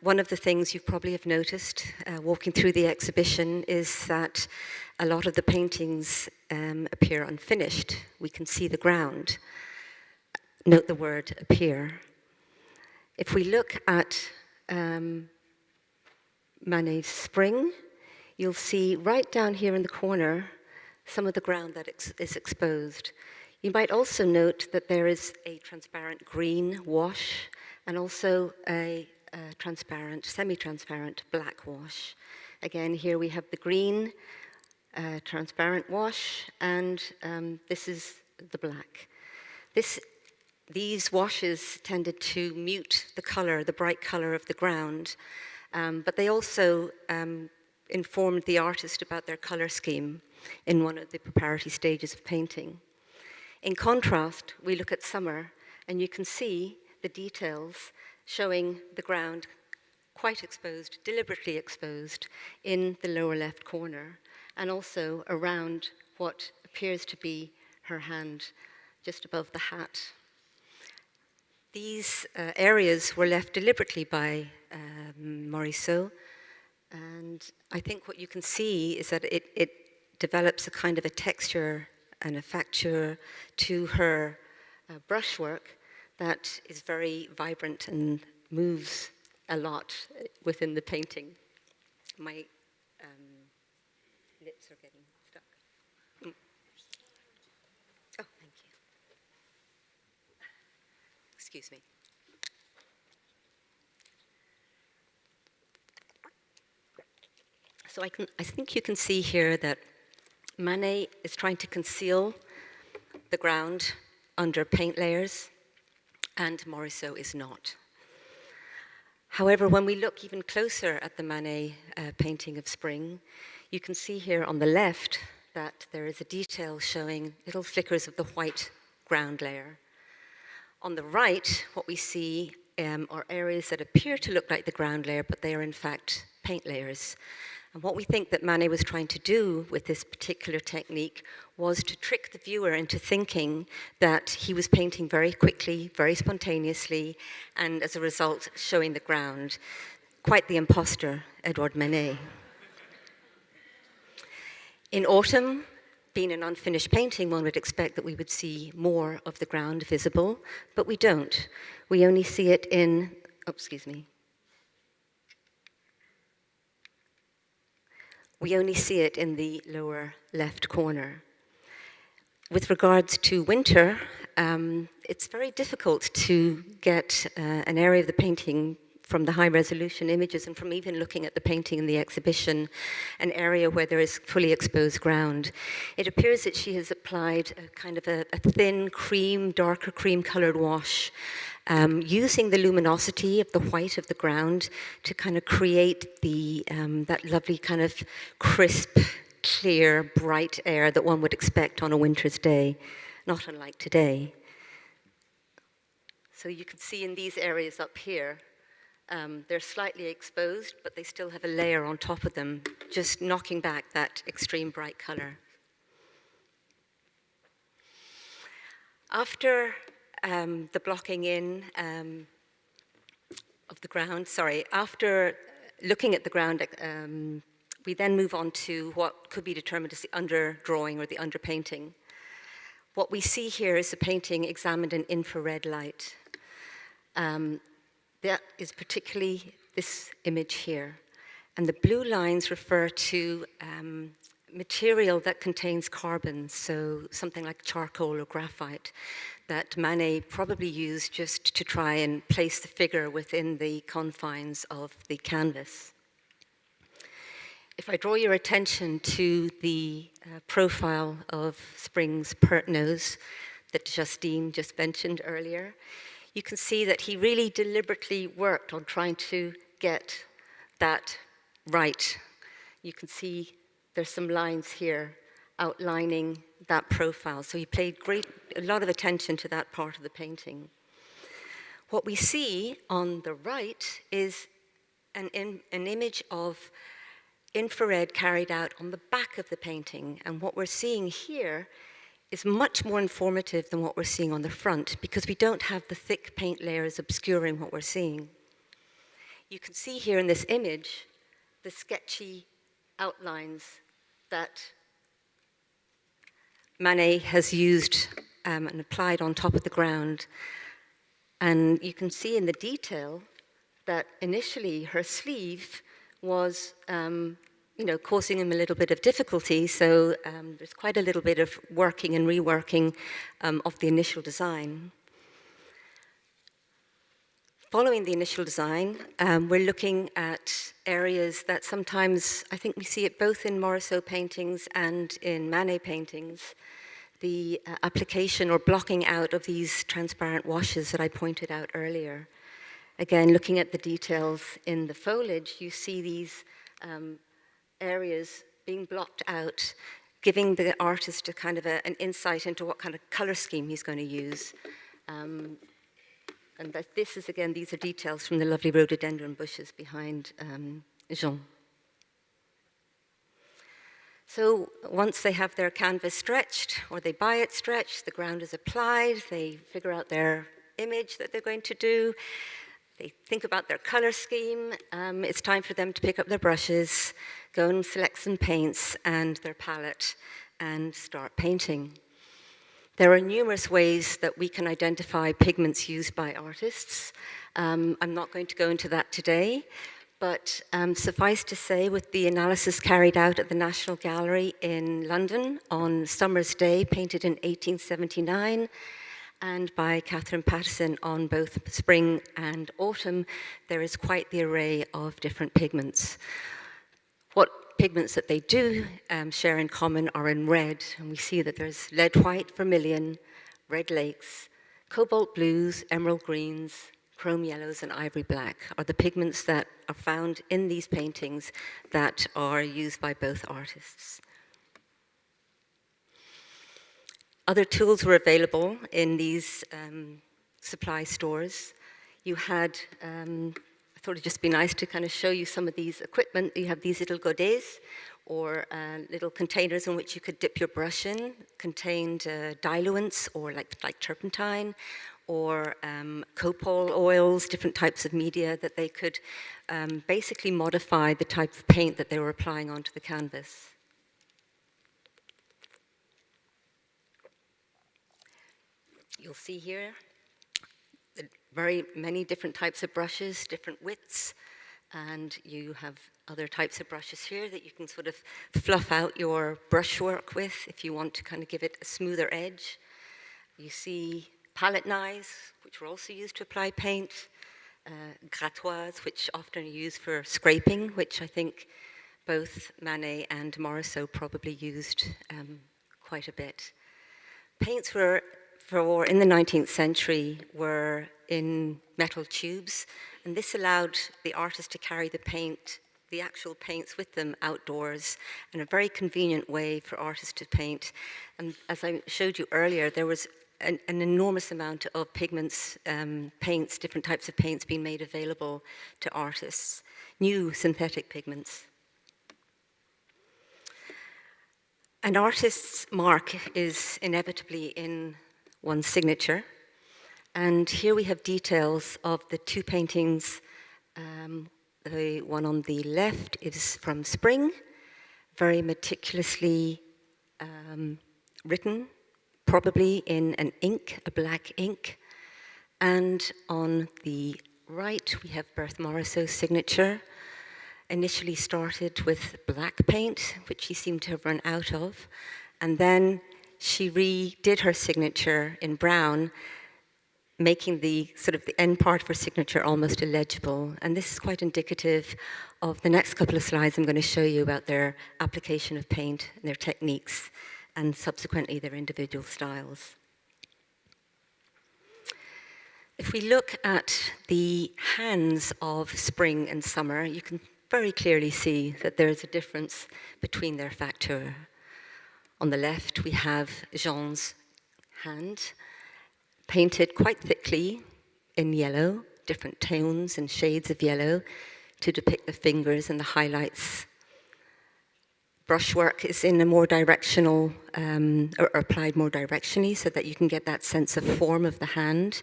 Speaker 3: one of the things you probably have noticed walking through the exhibition is that a lot of the paintings appear unfinished. We can see the ground. Note the word appear. If we look at Manet's Spring, you'll see right down here in the corner some of the ground that is exposed. You might also note that there is a transparent green wash and also a transparent, semi-transparent black wash. Again, here we have the green transparent wash, and this is the black. These washes tended to mute the color, the bright color of the ground, but they also informed the artist about their color scheme in one of the preparatory stages of painting. In contrast, we look at summer, and you can see the details showing the ground quite exposed, deliberately exposed, in the lower left corner, and also around what appears to be her hand just above the hat. These areas were left deliberately by Morisot, and I think what you can see is that it develops a kind of a texture and a facture to her brushwork that is very vibrant and moves a lot within the painting. My lips are getting stuck. Oh, thank you. Excuse me. So I think you can see here that Manet is trying to conceal the ground under paint layers, and Morisot is not. However, when we look even closer at the Manet painting of Spring, you can see here on the left that there is a detail showing little flickers of the white ground layer. On the right, what we see are areas that appear to look like the ground layer, but they are in fact paint layers. And what we think that Manet was trying to do with this particular technique was to trick the viewer into thinking that he was painting very quickly, very spontaneously, and as a result, showing the ground. Quite the imposter, Édouard Manet. In autumn, being an unfinished painting, one would expect that we would see more of the ground visible, but we don't. We only see it in, we only see it in the lower left corner. With regards to winter, it's very difficult to get an area of the painting from the high-resolution images and from even looking at the painting in the exhibition, an area where there is fully exposed ground. It appears that she has applied a kind of a thin cream, darker cream-colored wash, using the luminosity of the white of the ground to kind of create that lovely kind of crisp, clear, bright air that one would expect on a winter's day, not unlike today. So you can see in these areas up here, they're slightly exposed, but they still have a layer on top of them, just knocking back that extreme bright color. After the blocking in of the ground, after looking at the ground, we then move on to what could be determined as the underdrawing or the underpainting. What we see here is a painting examined in infrared light. That is particularly this image here. And the blue lines refer to material that contains carbon, so something like charcoal or graphite, that Manet probably used just to try and place the figure within the confines of the canvas. If I draw your attention to the profile of Spring's pert nose that Justine just mentioned earlier, you can see that he really deliberately worked on trying to get that right. You can see there's some lines here outlining that profile. So he paid a lot of attention to that part of the painting. What we see on the right is an image of infrared carried out on the back of the painting. And what we're seeing here is much more informative than what we're seeing on the front, because we don't have the thick paint layers obscuring what we're seeing. You can see here in this image the sketchy outlines that Manet has used and applied on top of the ground. And you can see in the detail that initially her sleeve was causing him a little bit of difficulty, so there's quite a little bit of working and reworking of the initial design. Following the initial design, we're looking at areas that sometimes, I think we see it both in Morisot paintings and in Manet paintings, the application or blocking out of these transparent washes that I pointed out earlier. Again, looking at the details in the foliage, you see these areas being blocked out, giving the artist a kind of an insight into what kind of color scheme he's going to use. And that this is, again, these are details from the lovely rhododendron bushes behind Jean. So once they have their canvas stretched, or they buy it stretched, the ground is applied, they figure out their image that they're going to do, they think about their color scheme, it's time for them to pick up their brushes, go and select some paints and their palette, and start painting. There are numerous ways that we can identify pigments used by artists. I'm not going to go into that today, but suffice to say, with the analysis carried out at the National Gallery in London on Summer's Day, painted in 1879, and by Catherine Pattison on both spring and autumn, there is quite the array of different pigments. What pigments that they do share in common are in red, and we see that there's lead white, vermilion, red lakes, cobalt blues, emerald greens, chrome yellows, and ivory black are the pigments that are found in these paintings that are used by both artists. Other tools were available in these supply stores. You had, I thought it'd just be nice to kind of show you some of these equipment. You have these little godets, or little containers in which you could dip your brush in, contained diluents, or like turpentine, or copal oils, different types of media that they could basically modify the type of paint that they were applying onto the canvas. You'll see here very many different types of brushes, different widths, and you have other types of brushes here that you can sort of fluff out your brushwork with if you want to kind of give it a smoother edge. You see palette knives, which were also used to apply paint, grattoirs, which often are used for scraping, which I think both Manet and Morisot probably used quite a bit. Paints were in the 19th century were in metal tubes, and this allowed the artist to carry the actual paints with them outdoors, and a very convenient way for artists to paint. And as I showed you earlier, there was an enormous amount of pigments, paints, different types of paints being made available to artists, new synthetic pigments. An artist's mark is inevitably in one's signature. And here we have details of the two paintings. The one on the left is from spring, very meticulously written, probably in an ink, a black ink. And on the right, we have Berthe Morisot's signature, initially started with black paint, which she seemed to have run out of. And then she redid her signature in brown, making the sort of the end part of her signature almost illegible. And this is quite indicative of the next couple of slides I'm going to show you about their application of paint and their techniques, and subsequently their individual styles. If we look at the hands of spring and summer, you can very clearly see that there is a difference between their factures. On the left, we have Jean's hand, painted quite thickly in yellow, different tones and shades of yellow to depict the fingers and the highlights. Brushwork is in a more directional, or applied more directionally, so that you can get that sense of form of the hand.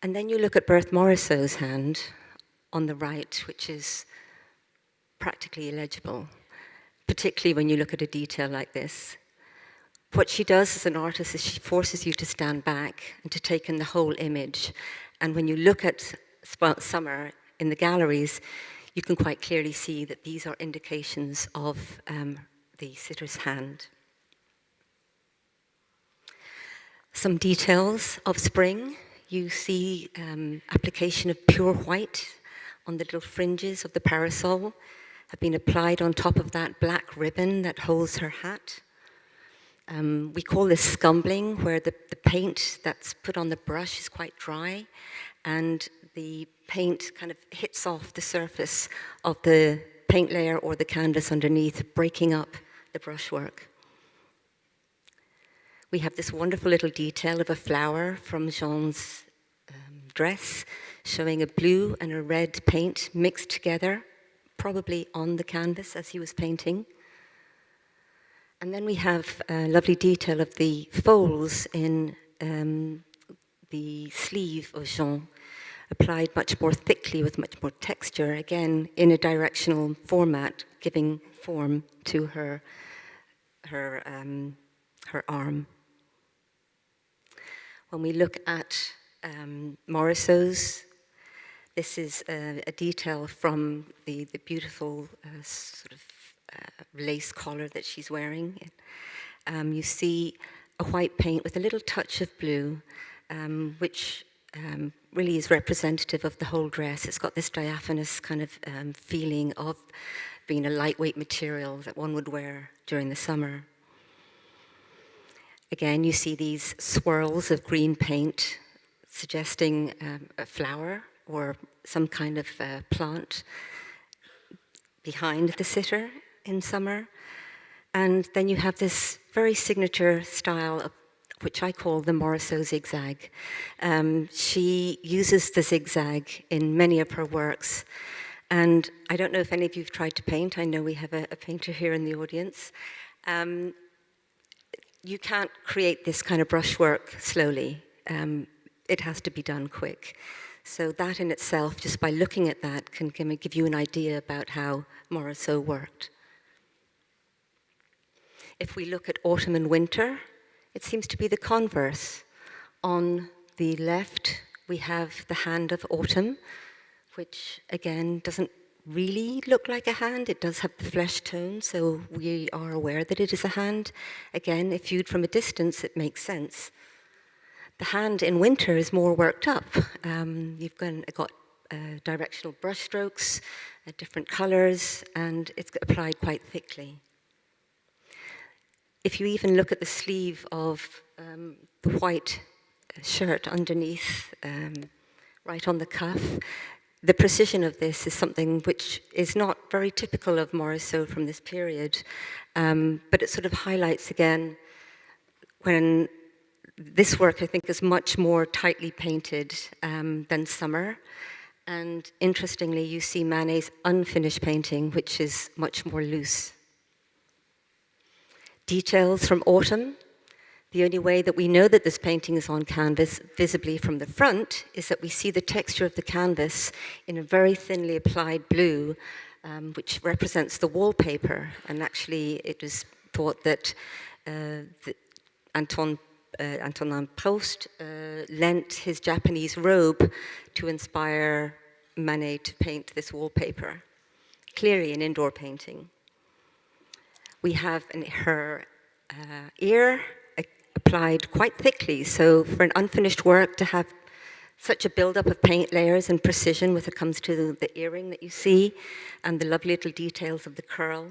Speaker 3: And then you look at Berthe Morisot's hand on the right, which is practically illegible, particularly when you look at a detail like this. What she does as an artist is she forces you to stand back and to take in the whole image. And when you look at summer in the galleries, you can quite clearly see that these are indications of the sitter's hand. Some details of spring. You see application of pure white on the little fringes of the parasol have been applied on top of that black ribbon that holds her hat. We call this scumbling, where the paint that's put on the brush is quite dry, and the paint kind of hits off the surface of the paint layer or the canvas underneath, breaking up the brushwork. We have this wonderful little detail of a flower from Jean's dress, showing a blue and a red paint mixed together, probably on the canvas as he was painting. And then we have a lovely detail of the folds in the sleeve of Jean, applied much more thickly with much more texture, again in a directional format, giving form to her arm. When we look at Morisot's, this is a detail from the beautiful sort of lace collar that she's wearing. You see a white paint with a little touch of blue, which really is representative of the whole dress. It's got this diaphanous kind of feeling of being a lightweight material that one would wear during the summer. Again, you see these swirls of green paint suggesting a flower or some kind of plant behind the sitter in summer. And then you have this very signature style of, which I call the Morisot zigzag. She uses the zigzag in many of her works. And I don't know if any of you have tried to paint. I know we have a painter here in the audience. You can't create this kind of brushwork slowly. It has to be done quick. So that in itself, just by looking at that, can give you an idea about how Morisot worked. If we look at autumn and winter, it seems to be the converse. On the left, we have the hand of autumn, which again doesn't really look like a hand. It does have the flesh tone, so we are aware that it is a hand. Again, if viewed from a distance, it makes sense. The hand in winter is more worked up. You've got directional brushstrokes, different colors, and it's applied quite thickly. If you even look at the sleeve of the white shirt underneath, right on the cuff, the precision of this is something which is not very typical of Morisot from this period, but it sort of highlights again when this work, I think, is much more tightly painted than Summer. And interestingly, you see Manet's unfinished painting, which is much more loose. Details from Autumn. The only way that we know that this painting is on canvas visibly from the front is that we see the texture of the canvas in a very thinly applied blue, which represents the wallpaper. And actually, it was thought that Antonin Prost lent his Japanese robe to inspire Manet to paint this wallpaper. Clearly an indoor painting. We have her ear applied quite thickly, so for an unfinished work to have such a build-up of paint layers and precision when it comes to the earring that you see and the lovely little details of the curl.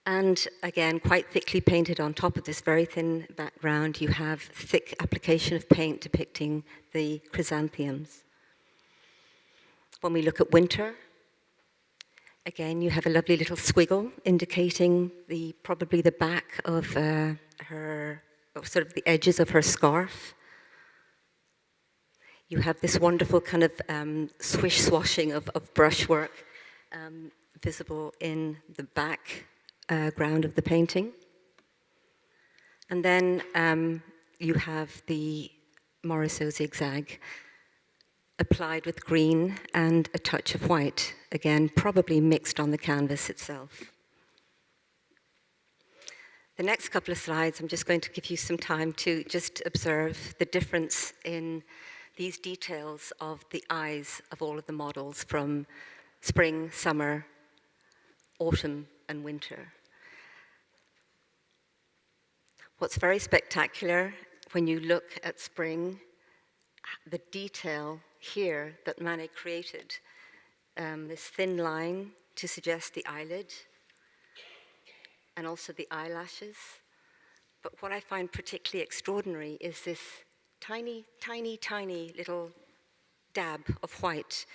Speaker 3: And again, quite thickly painted on top of this very thin background, you have thick application of paint depicting the chrysanthemums. When we look at winter, again, you have a lovely little squiggle indicating probably the back of sort of the edges of her scarf. You have this wonderful kind of swish-swashing of brushwork visible in the background of the painting. And then you have the Morisot zigzag applied with green and a touch of white, again, probably mixed on the canvas itself. The next couple of slides, I'm just going to give you some time to just observe the difference in these details of the eyes of all of the models from spring, summer, autumn, and winter. What's very spectacular when you look at spring, the detail here that Manet created, this thin line to suggest the eyelid and also the eyelashes. But what I find particularly extraordinary is this tiny, tiny, tiny little dab of white,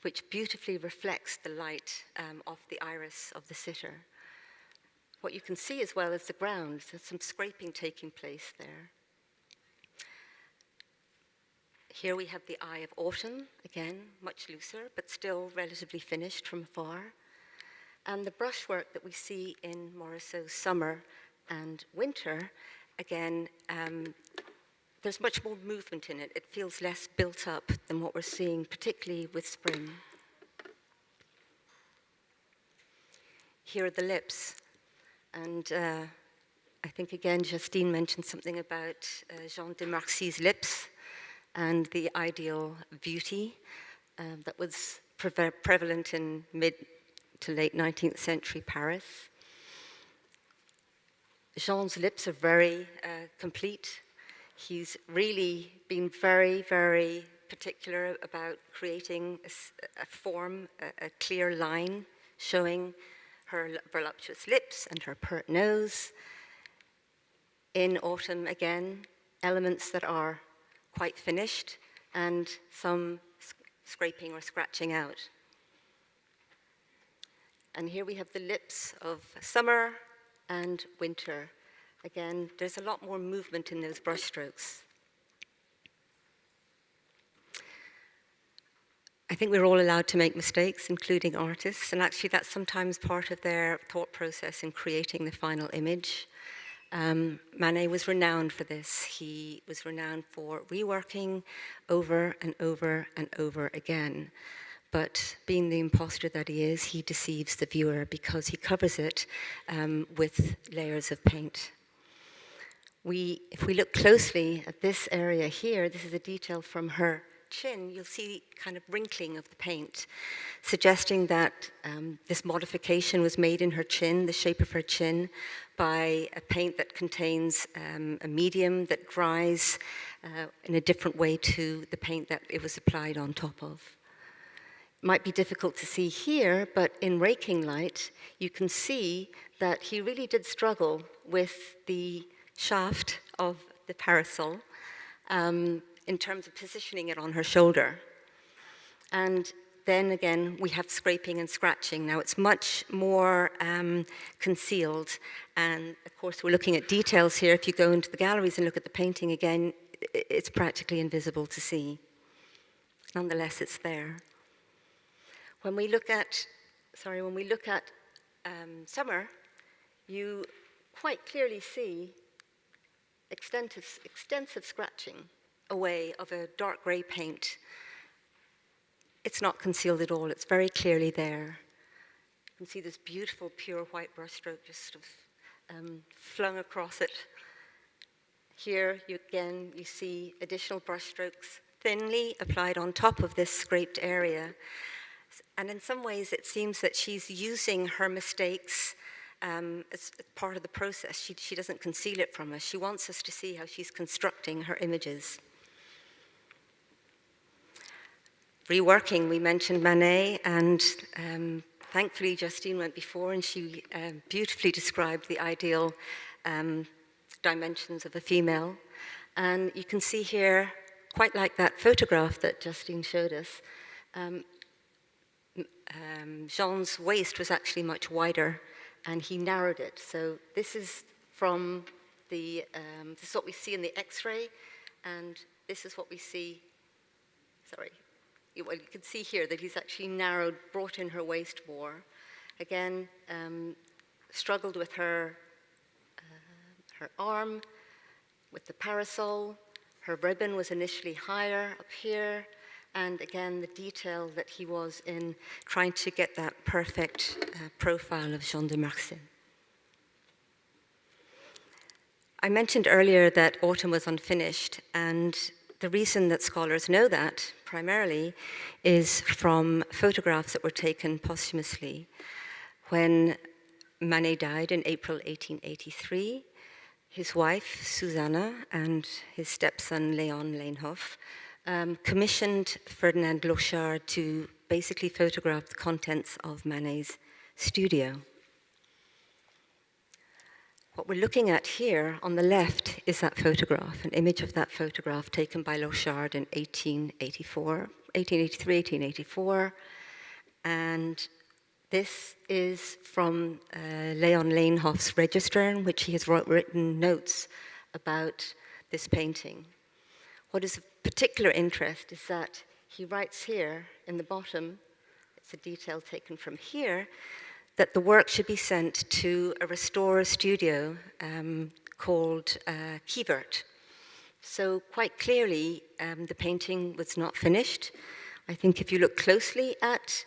Speaker 3: which beautifully reflects the light of the iris of the sitter. What you can see as well is the ground. There's some scraping taking place there. Here we have the eye of autumn, again, much looser, but still relatively finished from afar. And the brushwork that we see in Morisot's summer and winter, again, there's much more movement in it. It feels less built up than what we're seeing, particularly with spring. Here are the lips. And I think, again, Justine mentioned something about Jean de Marcy's lips and the ideal beauty that was prevalent in mid to late 19th century Paris. Jean's lips are very complete. He's really been very, very particular about creating a form, a clear line showing her voluptuous lips and her pert nose. In autumn, again, elements that are quite finished and some scraping or scratching out. And here we have the lips of summer and winter. Again, there's a lot more movement in those brushstrokes. I think we're all allowed to make mistakes, including artists, and actually that's sometimes part of their thought process in creating the final image. Manet was renowned for this. He was renowned for reworking over and over and over again. But being the imposter that he is, he deceives the viewer because he covers it with layers of paint. If we look closely at this area here, this is a detail from her chin, you'll see kind of wrinkling of the paint, suggesting that this modification was made in her chin, the shape of her chin, by a paint that contains a medium that dries in a different way to the paint that it was applied on top of. It might be difficult to see here, but in raking light, you can see that he really did struggle with the shaft of the parasol in terms of positioning it on her shoulder. And then again, we have scraping and scratching. Now it's much more concealed. And of course, we're looking at details here. If you go into the galleries and look at the painting again, it's practically invisible to see. Nonetheless, it's there. When we look at summer, you quite clearly see extensive scratching away of a dark grey paint. It's not concealed at all. It's very clearly there. You can see this beautiful pure white brushstroke just sort of flung across it. Here, you see additional brushstrokes thinly applied on top of this scraped area. And in some ways, it seems that she's using her mistakes as part of the process. She doesn't conceal it from us. She wants us to see how she's constructing her images. Reworking, we mentioned Manet, and thankfully Justine went before and she beautifully described the ideal dimensions of a female. And you can see here, quite like that photograph that Justine showed us, Jean's waist was actually much wider and he narrowed it. So this is from this is what we see in the X-ray, and this is what we see, well, you can see here that he's actually narrowed, brought in her waist more. Again, struggled with her arm, with the parasol. Her ribbon was initially higher up here. And again, the detail that he was in trying to get that perfect profile of Jean de Marcy. I mentioned earlier that autumn was unfinished, and the reason that scholars know that, primarily, is from photographs that were taken posthumously. When Manet died in April 1883, his wife, Susanna, and his stepson, Léon Leenhoff, commissioned Ferdinand Lochard to basically photograph the contents of Manet's studio. What we're looking at here on the left is that photograph, an image of that photograph taken by Lochard in 1883, 1884. And this is from Leon Leenhoff's register, in which he has written notes about this painting. What is of particular interest is that he writes here in the bottom, it's a detail taken from here, that the work should be sent to a restorer studio called Kievert. So quite clearly, the painting was not finished. I think if you look closely at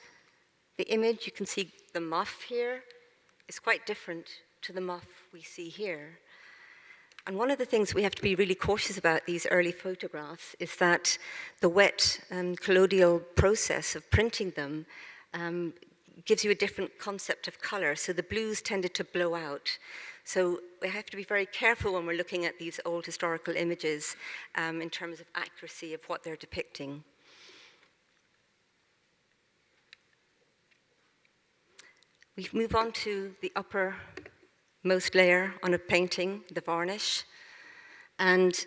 Speaker 3: the image, you can see the muff here is quite different to the muff we see here. And one of the things we have to be really cautious about these early photographs is that the wet collodial process of printing them gives you a different concept of color. So the blues tended to blow out. So we have to be very careful when we're looking at these old historical images in terms of accuracy of what they're depicting. We move on to the uppermost layer on a painting, the varnish. And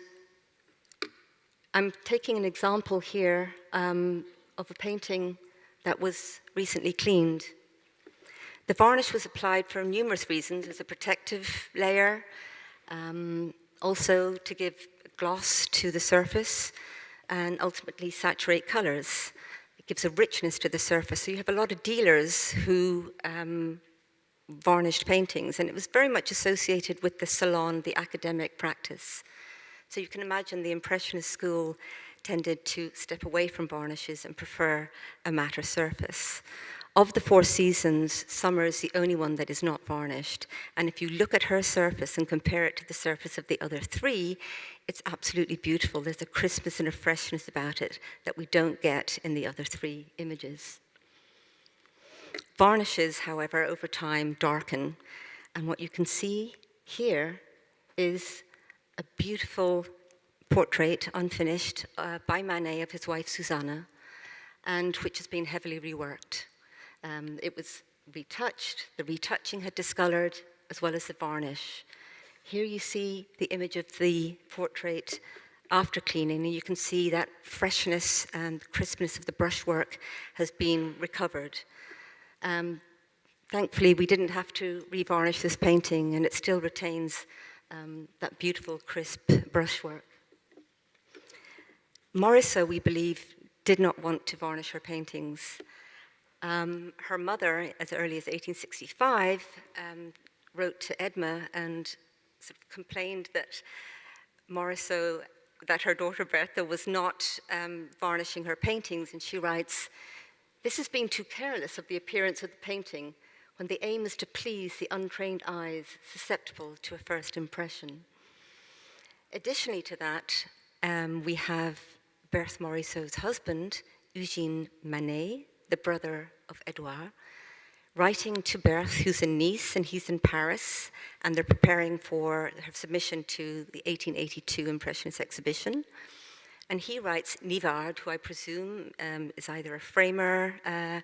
Speaker 3: I'm taking an example here of a painting that was recently cleaned. The varnish was applied for numerous reasons, as a protective layer, also to give gloss to the surface, and ultimately saturate colors. It gives a richness to the surface. So you have a lot of dealers who varnished paintings, and it was very much associated with the salon, the academic practice. So you can imagine the Impressionist school tended to step away from varnishes and prefer a matter surface. Of the four seasons, summer is the only one that is not varnished. And if you look at her surface and compare it to the surface of the other three, it's absolutely beautiful. There's a crispness and a freshness about it that we don't get in the other three images. Varnishes, however, over time darken. And what you can see here is a beautiful portrait, unfinished, by Manet of his wife Susanna, and which has been heavily reworked. It was retouched, the retouching had discolored, as well as the varnish. Here you see the image of the portrait after cleaning, and you can see that freshness and crispness of the brushwork has been recovered. Thankfully, we didn't have to revarnish this painting, and it still retains that beautiful, crisp brushwork. Morisot, we believe, did not want to varnish her paintings. Her mother, as early as 1865, wrote to Edma and sort of complained that Morisot, that her daughter Berthe was not varnishing her paintings, and she writes, "This is being too careless of the appearance of the painting when the aim is to please the untrained eyes susceptible to a first impression." Additionally to that, we have Berthe Morisot's husband, Eugène Manet, the brother of Édouard, writing to Berthe, who's in Nice and he's in Paris, and they're preparing for her submission to the 1882 Impressionist exhibition. And he writes Nivard, who I presume is either a framer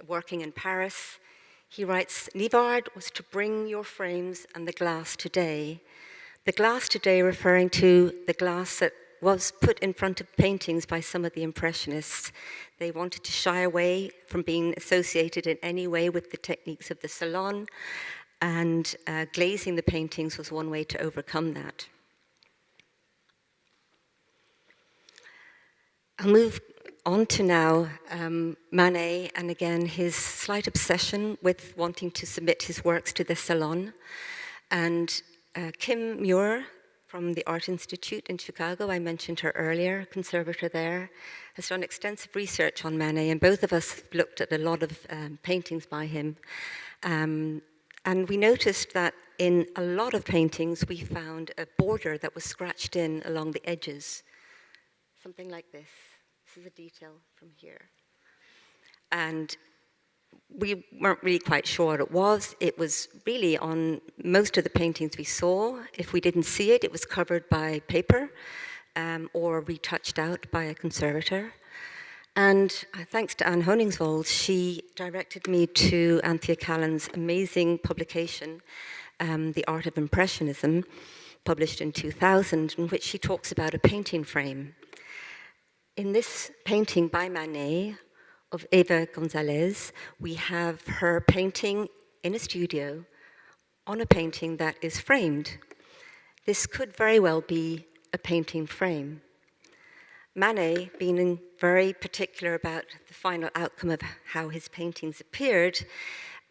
Speaker 3: working in Paris. He writes, "Nivard was to bring your frames and the glass today." The glass today referring to the glass that was put in front of paintings by some of the Impressionists. They wanted to shy away from being associated in any way with the techniques of the salon, and glazing the paintings was one way to overcome that. I'll move on to now Manet, and again his slight obsession with wanting to submit his works to the salon. And Kim Muir from the Art Institute in Chicago, I mentioned her earlier, conservator there, has done extensive research on Manet, and both of us looked at a lot of paintings by him. And we noticed that in a lot of paintings, we found a border that was scratched in along the edges. Something like this. This is a detail from here. And we weren't really quite sure what it was. It was really on most of the paintings we saw. If we didn't see it, it was covered by paper or retouched out by a conservator. And thanks to Anne Honingsvold, she directed me to Anthea Callan's amazing publication, The Art of Impressionism, published in 2000, in which she talks about a painting frame. In this painting by Manet, of Eva Gonzalez, we have her painting in a studio on a painting that is framed. This could very well be a painting frame. Manet, being very particular about the final outcome of how his paintings appeared,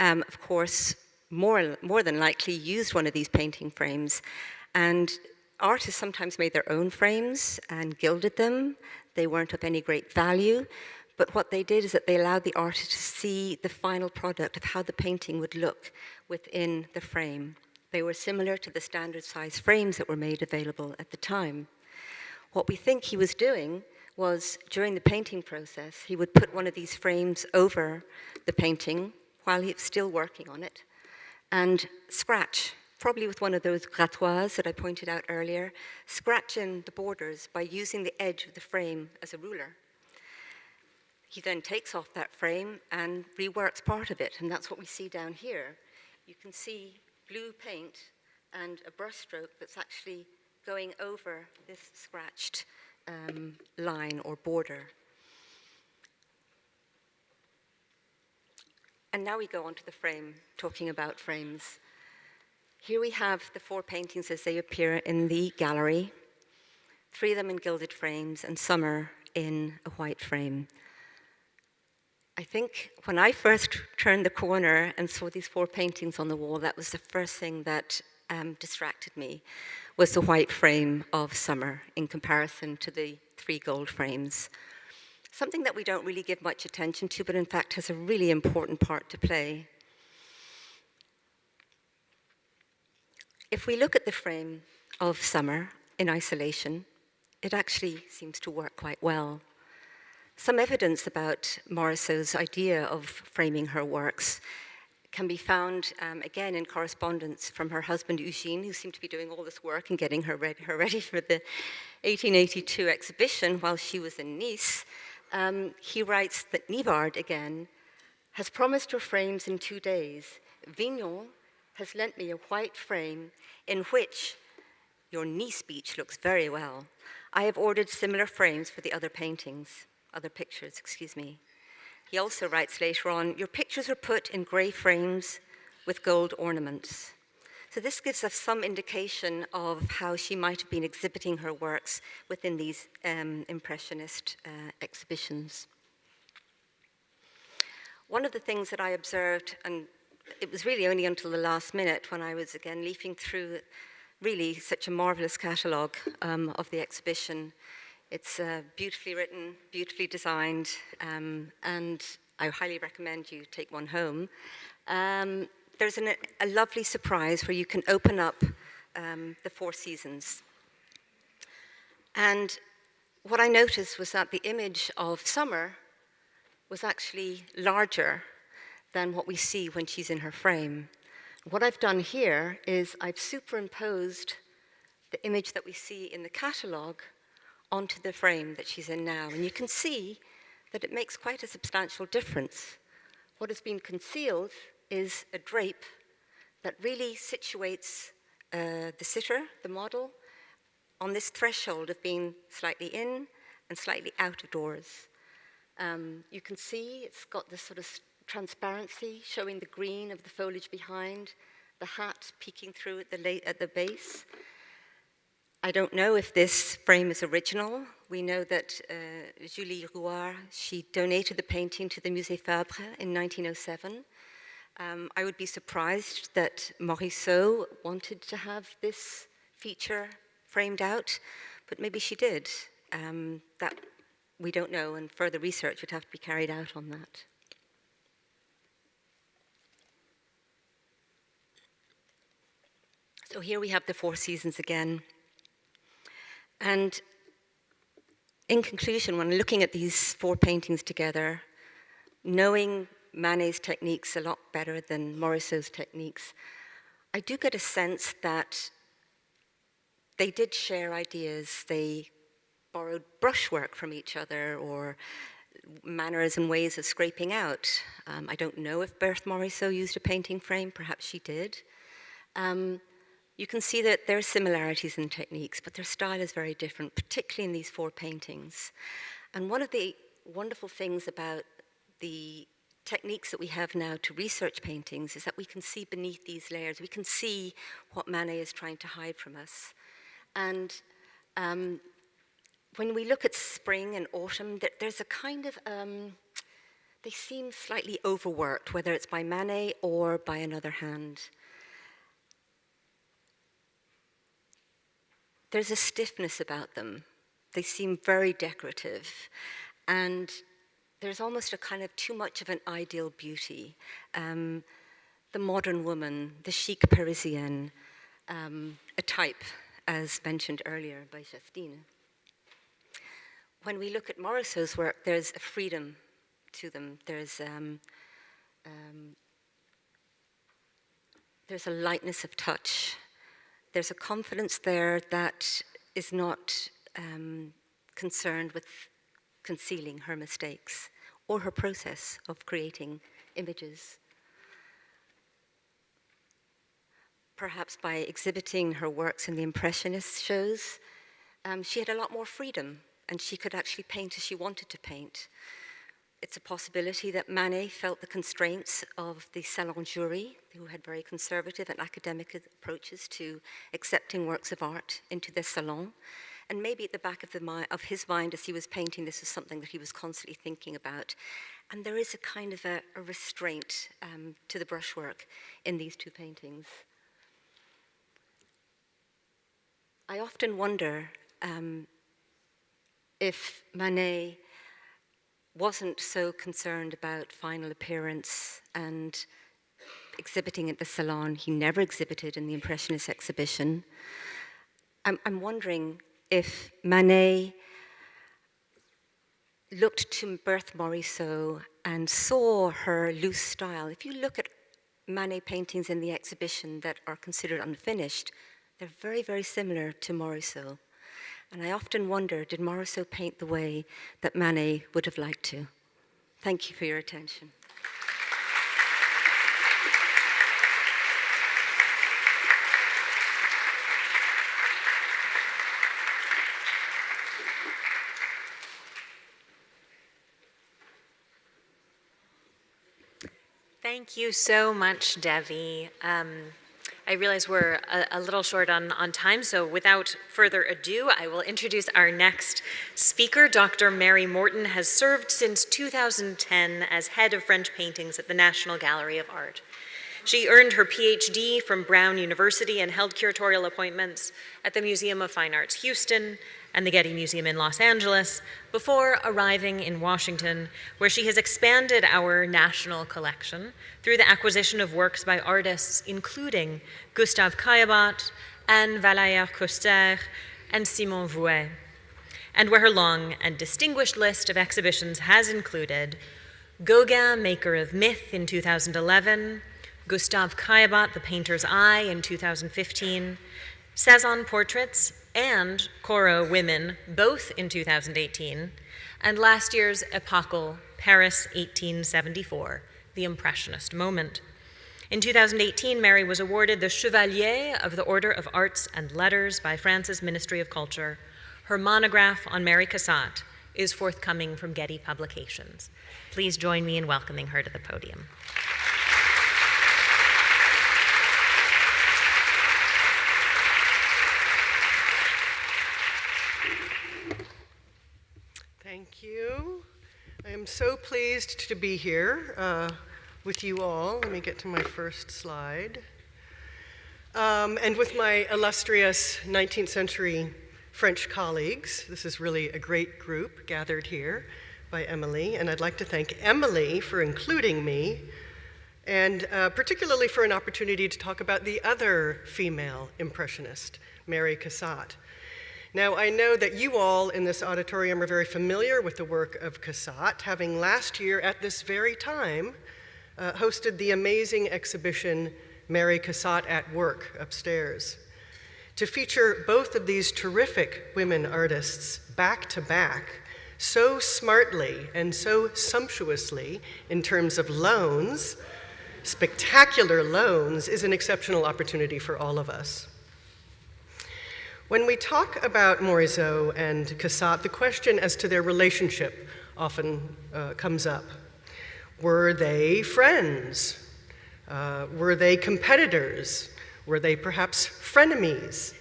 Speaker 3: of course, more than likely used one of these painting frames. And artists sometimes made their own frames and gilded them. They weren't of any great value, but what they did is that they allowed the artist to see the final product of how the painting would look within the frame. They were similar to the standard size frames that were made available at the time. What we think he was doing was, during the painting process, he would put one of these frames over the painting while he was still working on it and scratch, probably with one of those grattoirs that I pointed out earlier, scratch in the borders by using the edge of the frame as a ruler. He then takes off that frame and reworks part of it, and that's what we see down here. You can see blue paint and a brushstroke that's actually going over this scratched line or border. And now we go on to the frame, talking about frames. Here we have the 4 paintings as they appear in the gallery, 3 of them in gilded frames and some are in a white frame. I think when I first turned the corner and saw these 4 paintings on the wall, that was the first thing that distracted me, was the white frame of Summer in comparison to the 3 gold frames. Something that we don't really give much attention to, but in fact has a really important part to play. If we look at the frame of Summer in isolation, it actually seems to work quite well. Some evidence about Morisot's idea of framing her works can be found, again, in correspondence from her husband, Eugene, who seemed to be doing all this work and getting her ready for the 1882 exhibition while she was in Nice. He writes that Édouard, again, has promised her frames in 2 days. Vignon has lent me a white frame in which your Nice beach looks very well. I have ordered similar frames for the other pictures. He also writes later on, your pictures are put in grey frames with gold ornaments. So this gives us some indication of how she might have been exhibiting her works within these Impressionist exhibitions. One of the things that I observed, and it was really only until the last minute when I was again leafing through really such a marvelous catalogue of the exhibition. It's beautifully written, beautifully designed, and I highly recommend you take one home. There's a lovely surprise where you can open up the 4 seasons. And what I noticed was that the image of Summer was actually larger than what we see when she's in her frame. What I've done here is I've superimposed the image that we see in the catalogue onto the frame that she's in now. And you can see that it makes quite a substantial difference. What has been concealed is a drape that really situates the sitter, the model, on this threshold of being slightly in and slightly out of doors. You can see it's got this sort of transparency showing the green of the foliage behind, the hat peeking through at the base. I don't know if this frame is original. We know that Julie Rouard, she donated the painting to the Musée Fabre in 1907. I would be surprised that Morisot wanted to have this feature framed out, but maybe she did. That we don't know, and further research would have to be carried out on that. So here we have the 4 seasons again. And in conclusion, when looking at these 4 paintings together, knowing Manet's techniques a lot better than Morisot's techniques, I do get a sense that they did share ideas. They borrowed brushwork from each other or manners and ways of scraping out. I don't know if Berthe Morisot used a painting frame. Perhaps she did. You can see that there are similarities in techniques, but their style is very different, particularly in these 4 paintings. And one of the wonderful things about the techniques that we have now to research paintings is that we can see beneath these layers. We can see what Manet is trying to hide from us. And when we look at spring and autumn, there's a kind of, they seem slightly overworked, whether it's by Manet or by another hand. There's a stiffness about them. They seem very decorative. And there's almost a kind of too much of an ideal beauty. The modern woman, the chic Parisienne, a type, as mentioned earlier by Justine. When we look at Morisot's work, there's a freedom to them. There's a lightness of touch. There's a confidence there that is not concerned with concealing her mistakes or her process of creating images. Perhaps by exhibiting her works in the Impressionist shows, she had a lot more freedom, and she could actually paint as she wanted to paint. It's a possibility that Manet felt the constraints of the salon jury, who had very conservative and academic approaches to accepting works of art into the salon. And maybe at the back of his mind as he was painting, this was something that he was constantly thinking about. And there is a kind of a restraint to the brushwork in these two paintings. I often wonder if Manet wasn't so concerned about final appearance and exhibiting at the salon. He never exhibited in the Impressionist exhibition. I'm wondering if Manet looked to Berthe Morisot and saw her loose style. If you look at Manet paintings in the exhibition that are considered unfinished, they're very, very similar to Morisot. And I often wonder, did Morisot paint the way that Manet would have liked to? Thank you for your attention.
Speaker 1: Thank you so much, Devi. I realize we're a little short on time, so without further ado, I will introduce our next speaker. Dr. Mary Morton has served since 2010 as head of French paintings at the National Gallery of Art. She earned her PhD from Brown University and held curatorial appointments at the Museum of Fine Arts Houston and the Getty Museum in Los Angeles before arriving in Washington, where she has expanded our national collection through the acquisition of works by artists including Gustave Caillebotte, Anne Vallière-Coster, and Simon Vouet, and where her long and distinguished list of exhibitions has included Gauguin, Maker of Myth in 2011, Gustave Caillebotte, The Painter's Eye in 2015, Cezanne Portraits, and Corot Women, both in 2018, and last year's epochal Paris 1874, the Impressionist moment. In 2018, Mary was awarded the Chevalier of the Order of Arts and Letters by France's Ministry of Culture. Her monograph on Mary Cassatt is forthcoming from Getty Publications. Please join me in welcoming her to the podium.
Speaker 4: Thank you. I am so pleased to be here with you all. Let me get to my first slide. And with my illustrious 19th century French colleagues. This is really a great group gathered here by Emily, and I'd like to thank Emily for including me, and particularly for an opportunity to talk about the other female Impressionist, Mary Cassatt. Now, I know that you all in this auditorium are very familiar with the work of Cassatt, having last year at this very time hosted the amazing exhibition Mary Cassatt at Work upstairs. To feature both of these terrific women artists back to back, so smartly and so sumptuously in terms of loans, spectacular loans, is an exceptional opportunity for all of us. When we talk about Morisot and Cassatt, the question as to their relationship often comes up. Were they friends? Were they competitors? Were they perhaps frenemies?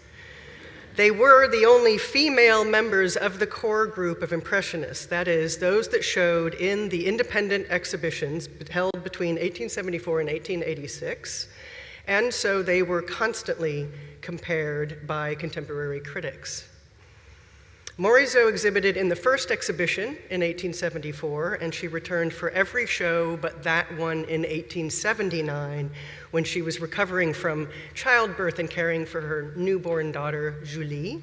Speaker 4: They were the only female members of the core group of Impressionists, that is, those that showed in the independent exhibitions held between 1874 and 1886, and so they were constantly compared by contemporary critics. Morisot exhibited in the first exhibition in 1874, and she returned for every show but that one in 1879, when she was recovering from childbirth and caring for her newborn daughter, Julie.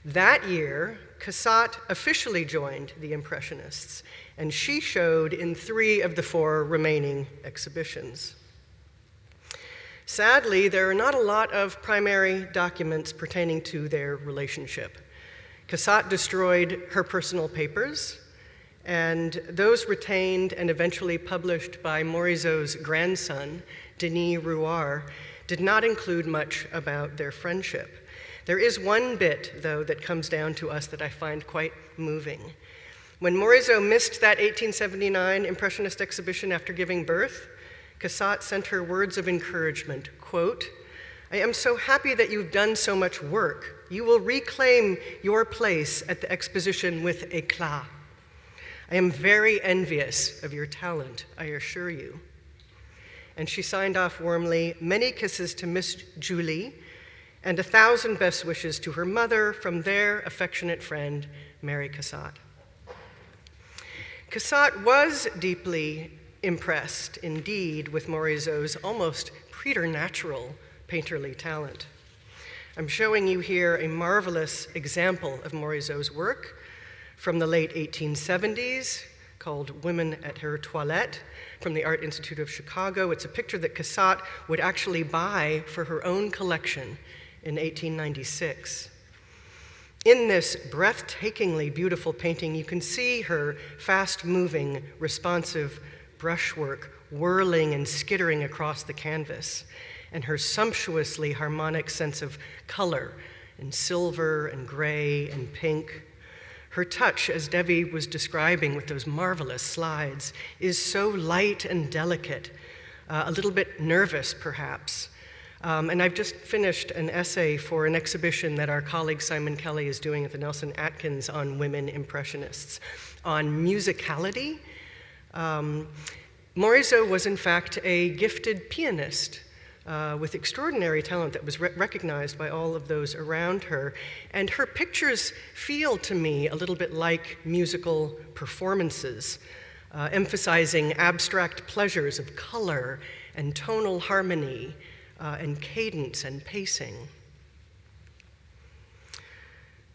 Speaker 4: That year, Cassatt officially joined the Impressionists, and she showed in 3 of the 4 remaining exhibitions. Sadly, there are not a lot of primary documents pertaining to their relationship. Cassatt destroyed her personal papers, and those retained and eventually published by Morisot's grandson, Denis Reworking, did not include much about their friendship. There is one bit, though, that comes down to us that I find quite moving. When Morisot missed that 1879 Impressionist exhibition after giving birth, Cassatt sent her words of encouragement, quote, "I am so happy that you've done so much work. You will reclaim your place at the exposition with éclat. I am very envious of your talent, I assure you." And she signed off warmly, "Many kisses to Miss Julie, and 1,000 best wishes to her mother from their affectionate friend, Mary Cassatt." Cassatt was deeply impressed, indeed, with Morisot's almost preternatural painterly talent. I'm showing you here a marvelous example of Morisot's work from the late 1870s called Women at Her Toilette from the Art Institute of Chicago. It's a picture that Cassatt would actually buy for her own collection in 1896. In this breathtakingly beautiful painting, you can see her fast-moving, responsive brushwork whirling and skittering across the canvas, and her sumptuously harmonic sense of color in silver and gray and pink. Her touch, as Devi was describing with those marvelous slides, is so light and delicate, a little bit nervous perhaps. And I've just finished an essay for an exhibition that our colleague Simon Kelly is doing at the Nelson Atkins on women Impressionists on musicality. Morisot was in fact a gifted pianist with extraordinary talent that was recognized by all of those around her. And her pictures feel to me a little bit like musical performances, emphasizing abstract pleasures of color and tonal harmony and cadence and pacing.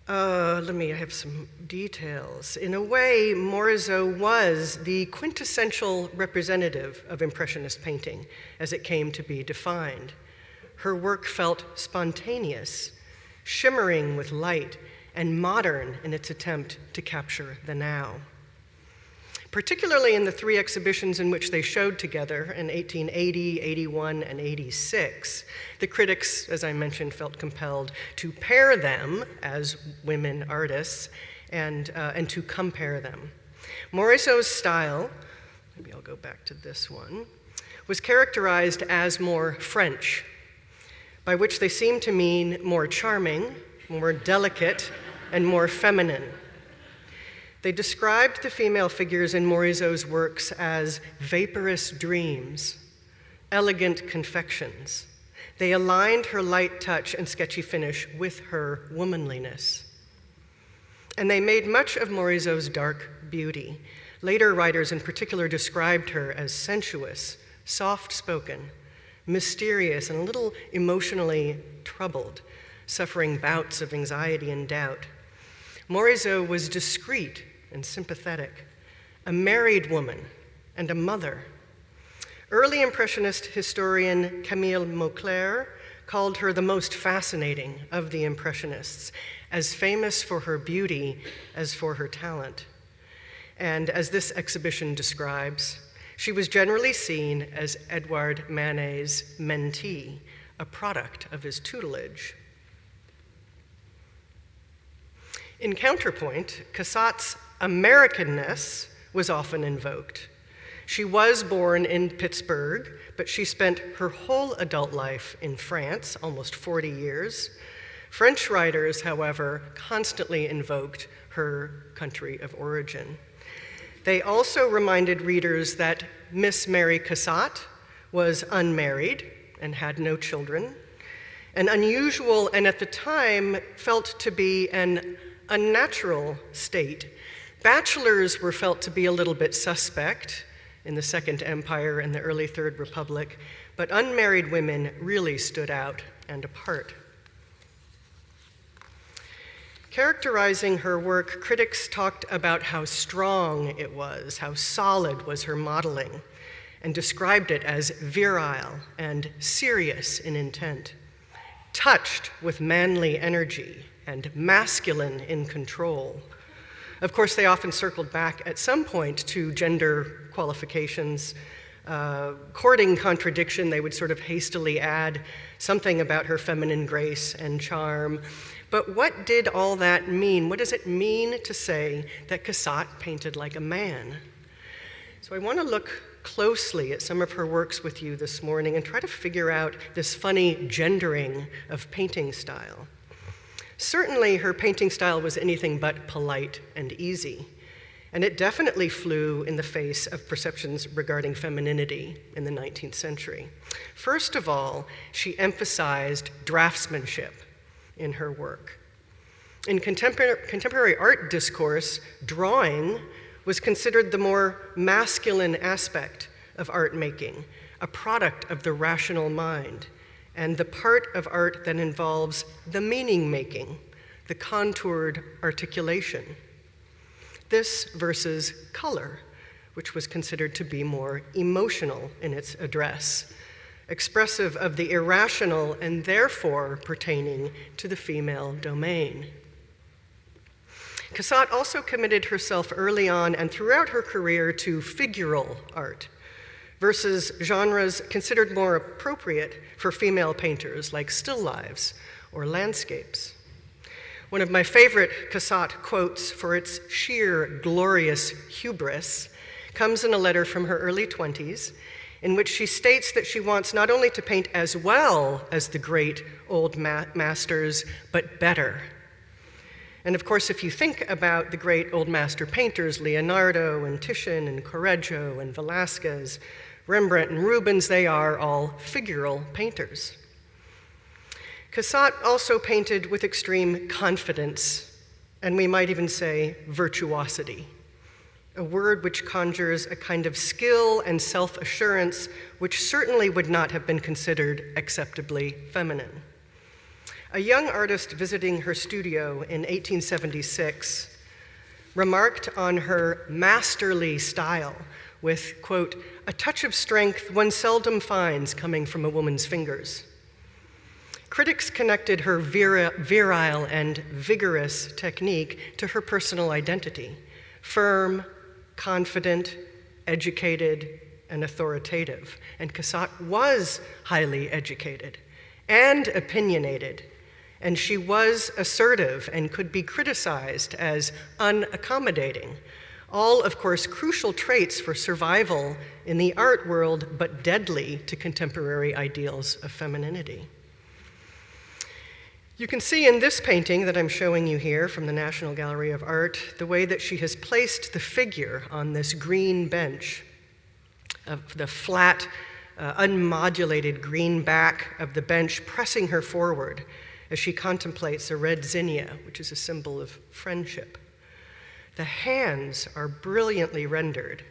Speaker 4: I have some details. In a way, Morisot was the quintessential representative of Impressionist painting as it came to be defined. Her work felt spontaneous, shimmering with light, and modern in its attempt to capture the now. Particularly in the 3 exhibitions in which they showed together in 1880, 81, and 86, the critics, as I mentioned, felt compelled to pair them as women artists and to compare them. Morisot's style, maybe I'll go back to this one, was characterized as more French, by which they seemed to mean more charming, more delicate, and more feminine. They described the female figures in Morisot's works as vaporous dreams, elegant confections. They aligned her light touch and sketchy finish with her womanliness. And they made much of Morisot's dark beauty. Later writers in particular described her as sensuous, soft-spoken, mysterious, and a little emotionally troubled, suffering bouts of anxiety and doubt. Morisot was discreet and sympathetic, a married woman and a mother. Early Impressionist historian Camille Mauclair called her the most fascinating of the Impressionists, as famous for her beauty as for her talent. And as this exhibition describes, she was generally seen as Édouard Manet's mentee, a product of his tutelage. In counterpoint, Cassatt's Americanness was often invoked. She was born in Pittsburgh, but she spent her whole adult life in France, almost 40 years. French writers, however, constantly invoked her country of origin. They also reminded readers that Miss Mary Cassatt was unmarried and had no children, an unusual and at the time felt to be an unnatural state. Bachelors were felt to be a little bit suspect in the Second Empire and the early Third Republic, but unmarried women really stood out and apart. Characterizing her work, critics talked about how strong it was, how solid was her modeling, and described it as virile and serious in intent, touched with manly energy and masculine in control. Of course, they often circled back at some point to gender qualifications. Courting contradiction, they would sort of hastily add something about her feminine grace and charm. But what did all that mean? What does it mean to say that Cassatt painted like a man? So I want to look closely at some of her works with you this morning and try to figure out this funny gendering of painting style. Certainly, her painting style was anything but polite and easy, and it definitely flew in the face of perceptions regarding femininity in the 19th century. First of all, she emphasized draftsmanship in her work. In contemporary art discourse, drawing was considered the more masculine aspect of art making, a product of the rational mind, and the part of art that involves the meaning making, the contoured articulation. This versus color, which was considered to be more emotional in its address, expressive of the irrational and therefore pertaining to the female domain. Cassatt also committed herself early on and throughout her career to figural art, versus genres considered more appropriate for female painters like still lifes or landscapes. One of my favorite Cassatt quotes for its sheer glorious hubris comes in a letter from her early 20s, in which she states that she wants not only to paint as well as the great old masters, but better. And of course, if you think about the great old master painters, Leonardo and Titian and Correggio and Velázquez, Rembrandt and Rubens, they are all figural painters. Cassatt also painted with extreme confidence, and we might even say virtuosity, a word which conjures a kind of skill and self-assurance which certainly would not have been considered acceptably feminine. A young artist visiting her studio in 1876 remarked on her masterly style with, quote, "a touch of strength one seldom finds coming from a woman's fingers." Critics connected her virile and vigorous technique to her personal identity, firm, confident, educated, and authoritative. And Cassatt was highly educated and opinionated, and she was assertive and could be criticized as unaccommodating. All, of course, crucial traits for survival in the art world, but deadly to contemporary ideals of femininity. You can see in this painting that I'm showing you here from the National Gallery of Art the way that she has placed the figure on this green bench, of the flat, unmodulated green back of the bench pressing her forward as she contemplates a red zinnia, which is a symbol of friendship. The hands are brilliantly rendered.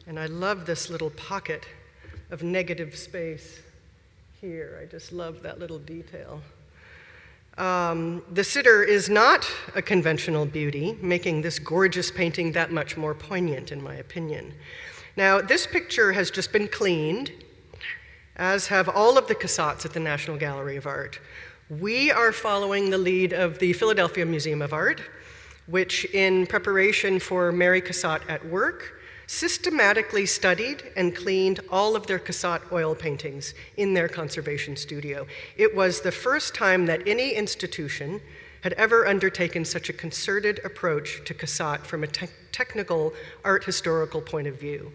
Speaker 4: And I love this little pocket of negative space here. I just love that little detail. The sitter is not a conventional beauty, making this gorgeous painting that much more poignant, in my opinion. Now, this picture has just been cleaned, as have all of the Cassatts at the National Gallery of Art. We are following the lead of the Philadelphia Museum of Art, which, in preparation for Mary Cassatt at Work, systematically studied and cleaned all of their Cassatt oil paintings in their conservation studio. It was the first time that any institution had ever undertaken such a concerted approach to Cassatt from a technical art historical point of view.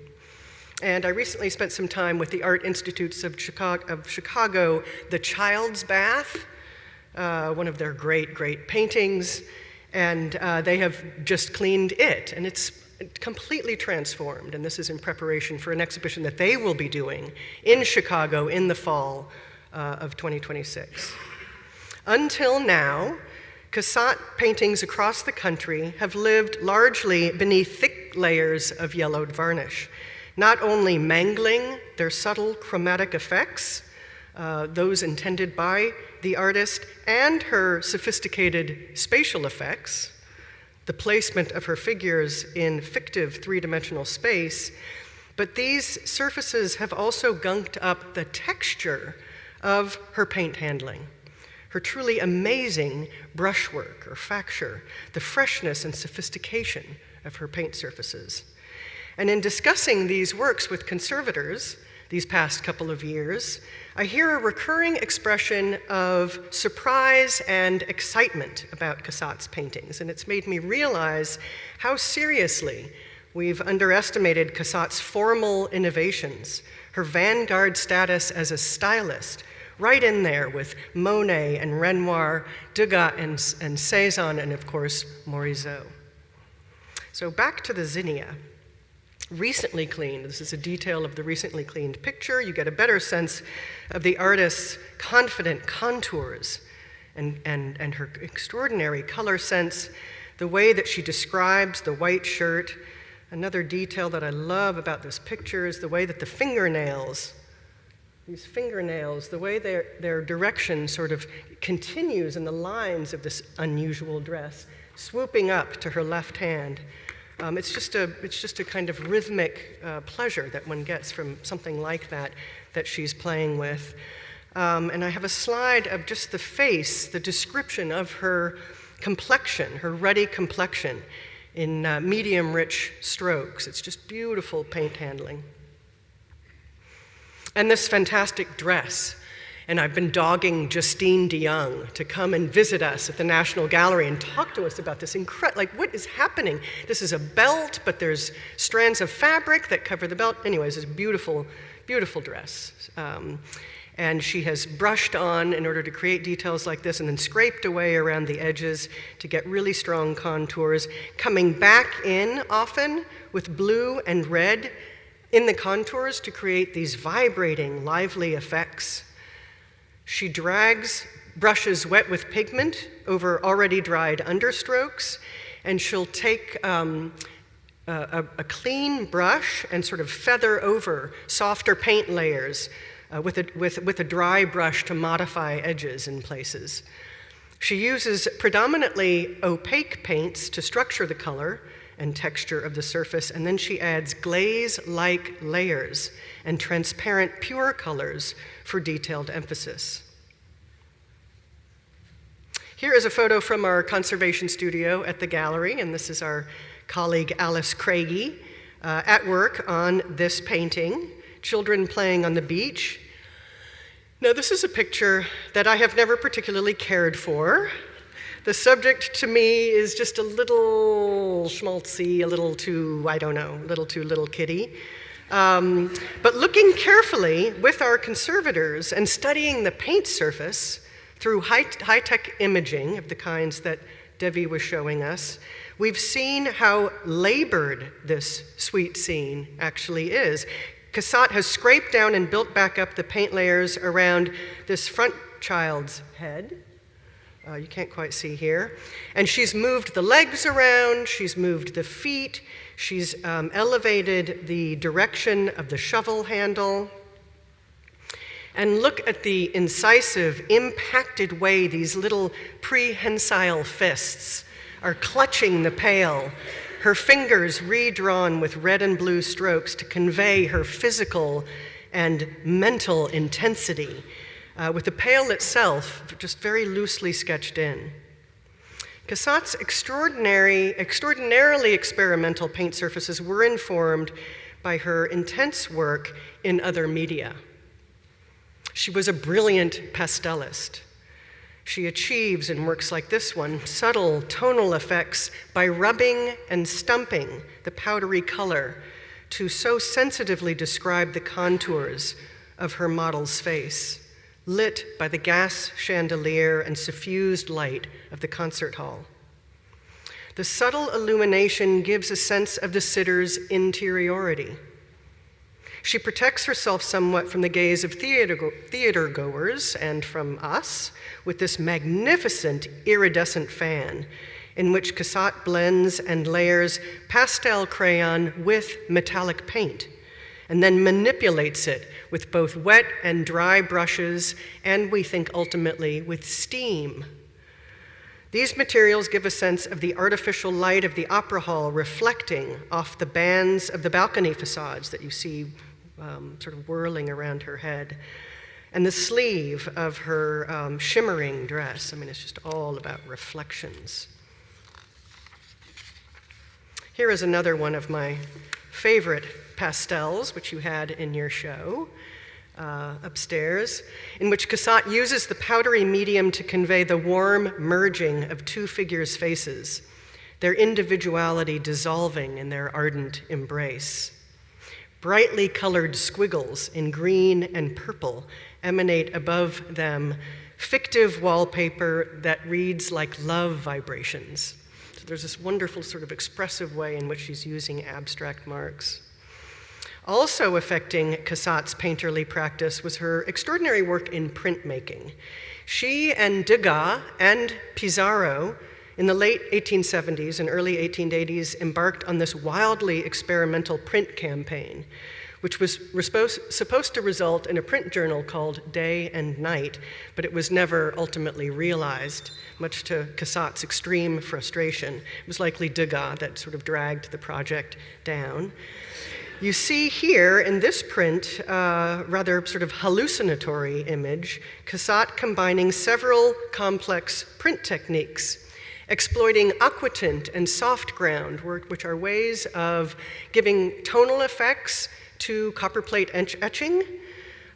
Speaker 4: And I recently spent some time with the Art Institutes of Chicago, The Child's Bath, one of their great, great paintings, and they have just cleaned it, and it's completely transformed, and this is in preparation for an exhibition that they will be doing in Chicago in the fall of 2026. Until now, Cassatt paintings across the country have lived largely beneath thick layers of yellowed varnish, not only mangling their subtle chromatic effects, those intended by the artist, and her sophisticated spatial effects, the placement of her figures in fictive three-dimensional space, but these surfaces have also gunked up the texture of her paint handling, her truly amazing brushwork or facture, the freshness and sophistication of her paint surfaces. And in discussing these works with conservators these past couple of years, I hear a recurring expression of surprise and excitement about Cassatt's paintings, and it's made me realize how seriously we've underestimated Cassatt's formal innovations, her vanguard status as a stylist, right in there with Monet and Renoir, Degas and Cezanne, and of course, Morisot. So back to the zinnia. Recently cleaned, this is a detail of the recently cleaned picture. You get a better sense of the artist's confident contours and her extraordinary color sense, the way that she describes the white shirt. Another detail that I love about this picture is the way that the fingernails, these fingernails, the way their direction sort of continues in the lines of this unusual dress, swooping up to her left hand. It's just a kind of rhythmic pleasure that one gets from something like that she's playing with. And I have a slide of just the face, the description of her complexion, her ruddy complexion in medium-rich strokes. It's just beautiful paint handling. And this fantastic dress. And I've been dogging Justine De Young to come and visit us at the National Gallery and talk to us about this incredible, what is happening? This is a belt, but there's strands of fabric that cover the belt. Anyways, it's a beautiful, beautiful dress. And she has brushed on in order to create details like this and then scraped away around the edges to get really strong contours, coming back in often with blue and red in the contours to create these vibrating, lively effects. She drags brushes wet with pigment over already dried understrokes, and she'll take a clean brush and sort of feather over softer paint layers with a dry brush to modify edges in places. She uses predominantly opaque paints to structure the color and texture of the surface, and then she adds glaze-like layers and transparent pure colors for detailed emphasis. Here is a photo from our conservation studio at the gallery, and this is our colleague Alice Craigie at work on this painting, Children Playing on the Beach. Now, this is a picture that I have never particularly cared for. The subject to me is just a little schmaltzy, a little too, I don't know, a little too little kitty. But looking carefully with our conservators and studying the paint surface through high-tech imaging of the kinds that Devi was showing us, we've seen how labored this sweet scene actually is. Cassatt has scraped down and built back up the paint layers around this front child's head. You can't quite see here. And she's moved the legs around, she's moved the feet, she's elevated the direction of the shovel handle. And look at the incisive, impacted way these little prehensile fists are clutching the pail, her fingers redrawn with red and blue strokes to convey her physical and mental intensity, with the pail itself just very loosely sketched in. Cassatt's extraordinarily experimental paint surfaces were informed by her intense work in other media. She was a brilliant pastelist. She achieves in works like this one subtle tonal effects by rubbing and stumping the powdery color to so sensitively describe the contours of her model's face, lit by the gas chandelier and suffused light of the concert hall. The subtle illumination gives a sense of the sitter's interiority. She protects herself somewhat from the gaze of theater goers and from us with this magnificent iridescent fan in which Cassatt blends and layers pastel crayon with metallic paint and then manipulates it with both wet and dry brushes and, we think, ultimately with steam. These materials give a sense of the artificial light of the opera hall reflecting off the bands of the balcony facades that you see sort of whirling around her head, and the sleeve of her shimmering dress. I mean, it's just all about reflections. Here is another one of my favorite pastels, which you had in your show upstairs, in which Cassatt uses the powdery medium to convey the warm merging of two figures' faces, their individuality dissolving in their ardent embrace. Brightly colored squiggles in green and purple emanate above them, fictive wallpaper that reads like love vibrations. So there's this wonderful sort of expressive way in which she's using abstract marks. Also affecting Cassatt's painterly practice was her extraordinary work in printmaking. She and Degas and Pissarro in the late 1870s and early 1880s embarked on this wildly experimental print campaign, which was supposed to result in a print journal called Day and Night, but it was never ultimately realized, much to Cassatt's extreme frustration. It was likely Degas that sort of dragged the project down. You see here in this print, rather sort of hallucinatory image, Cassatt combining several complex print techniques, exploiting aquatint and soft ground, which are ways of giving tonal effects to copperplate etching,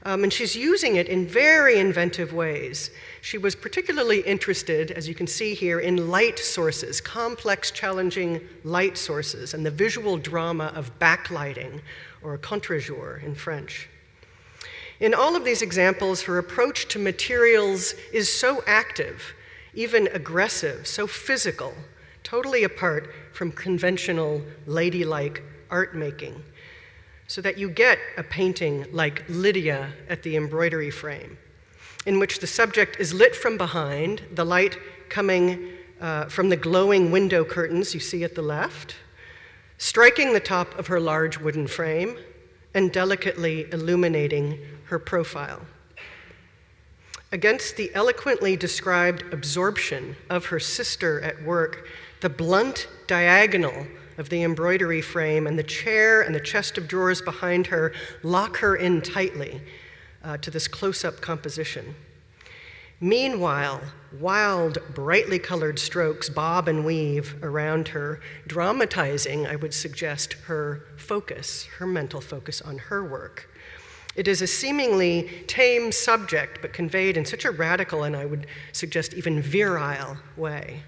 Speaker 4: and she's using it in very inventive ways. She was particularly interested, as you can see here, in light sources, complex, challenging light sources, and the visual drama of backlighting, or contre-jour in French. In all of these examples, her approach to materials is so active, even aggressive, so physical, totally apart from conventional ladylike art making, so that you get a painting like Lydia at the embroidery frame, in which the subject is lit from behind, the light coming from the glowing window curtains you see at the left, striking the top of her large wooden frame, and delicately illuminating her profile. Against the eloquently described absorption of her sister at work, the blunt diagonal of the embroidery frame and the chair and the chest of drawers behind her lock her in tightly to this close-up composition. Meanwhile, wild, brightly colored strokes bob and weave around her, dramatizing, I would suggest, her focus, her mental focus on her work. It is a seemingly tame subject, but conveyed in such a radical and I would suggest even virile way.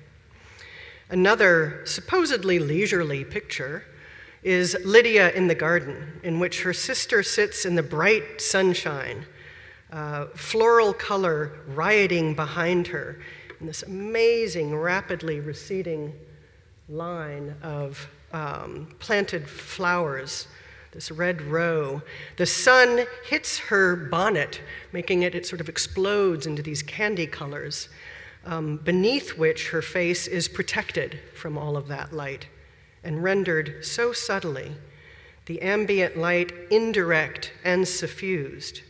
Speaker 4: Another supposedly leisurely picture is Lydia in the garden, in which her sister sits in the bright sunshine, floral color rioting behind her, and this amazing, rapidly receding line of planted flowers, this red row. The sun hits her bonnet, making it sort of explodes into these candy colors, beneath which her face is protected from all of that light and rendered so subtly, the ambient light indirect and suffused.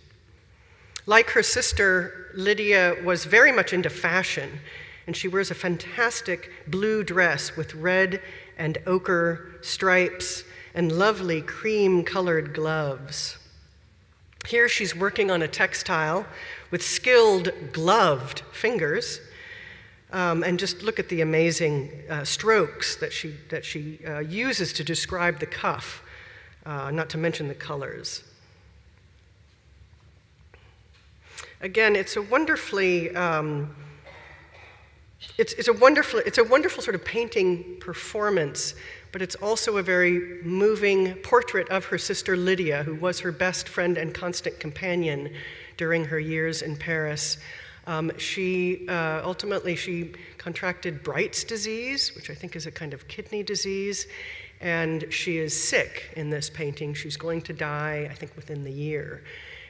Speaker 4: Like her sister, Lydia was very much into fashion, and she wears a fantastic blue dress with red and ochre stripes and lovely cream-colored gloves. Here she's working on a textile with skilled, gloved fingers, and just look at the amazing strokes that she uses to describe the cuff, not to mention the colors. Again, it's a wonderfully it's a wonderful sort of painting performance, but it's also a very moving portrait of her sister Lydia, who was her best friend and constant companion during her years in Paris. Ultimately she contracted Bright's disease, which I think is a kind of kidney disease, and she is sick in this painting. She's going to die, I think, within the year.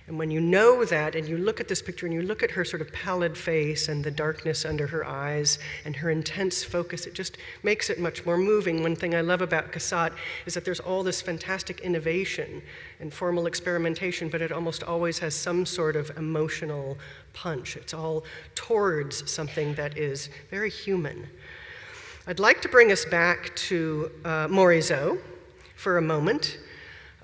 Speaker 4: And when you know that, and you look at this picture, and you look at her sort of pallid face and the darkness under her eyes and her intense focus, it just makes it much more moving. One thing I love about Cassatt is that there's all this fantastic innovation and formal experimentation, but it almost always has some sort of emotional punch. It's all towards something that is very human. I'd like to bring us back to Morisot for a moment.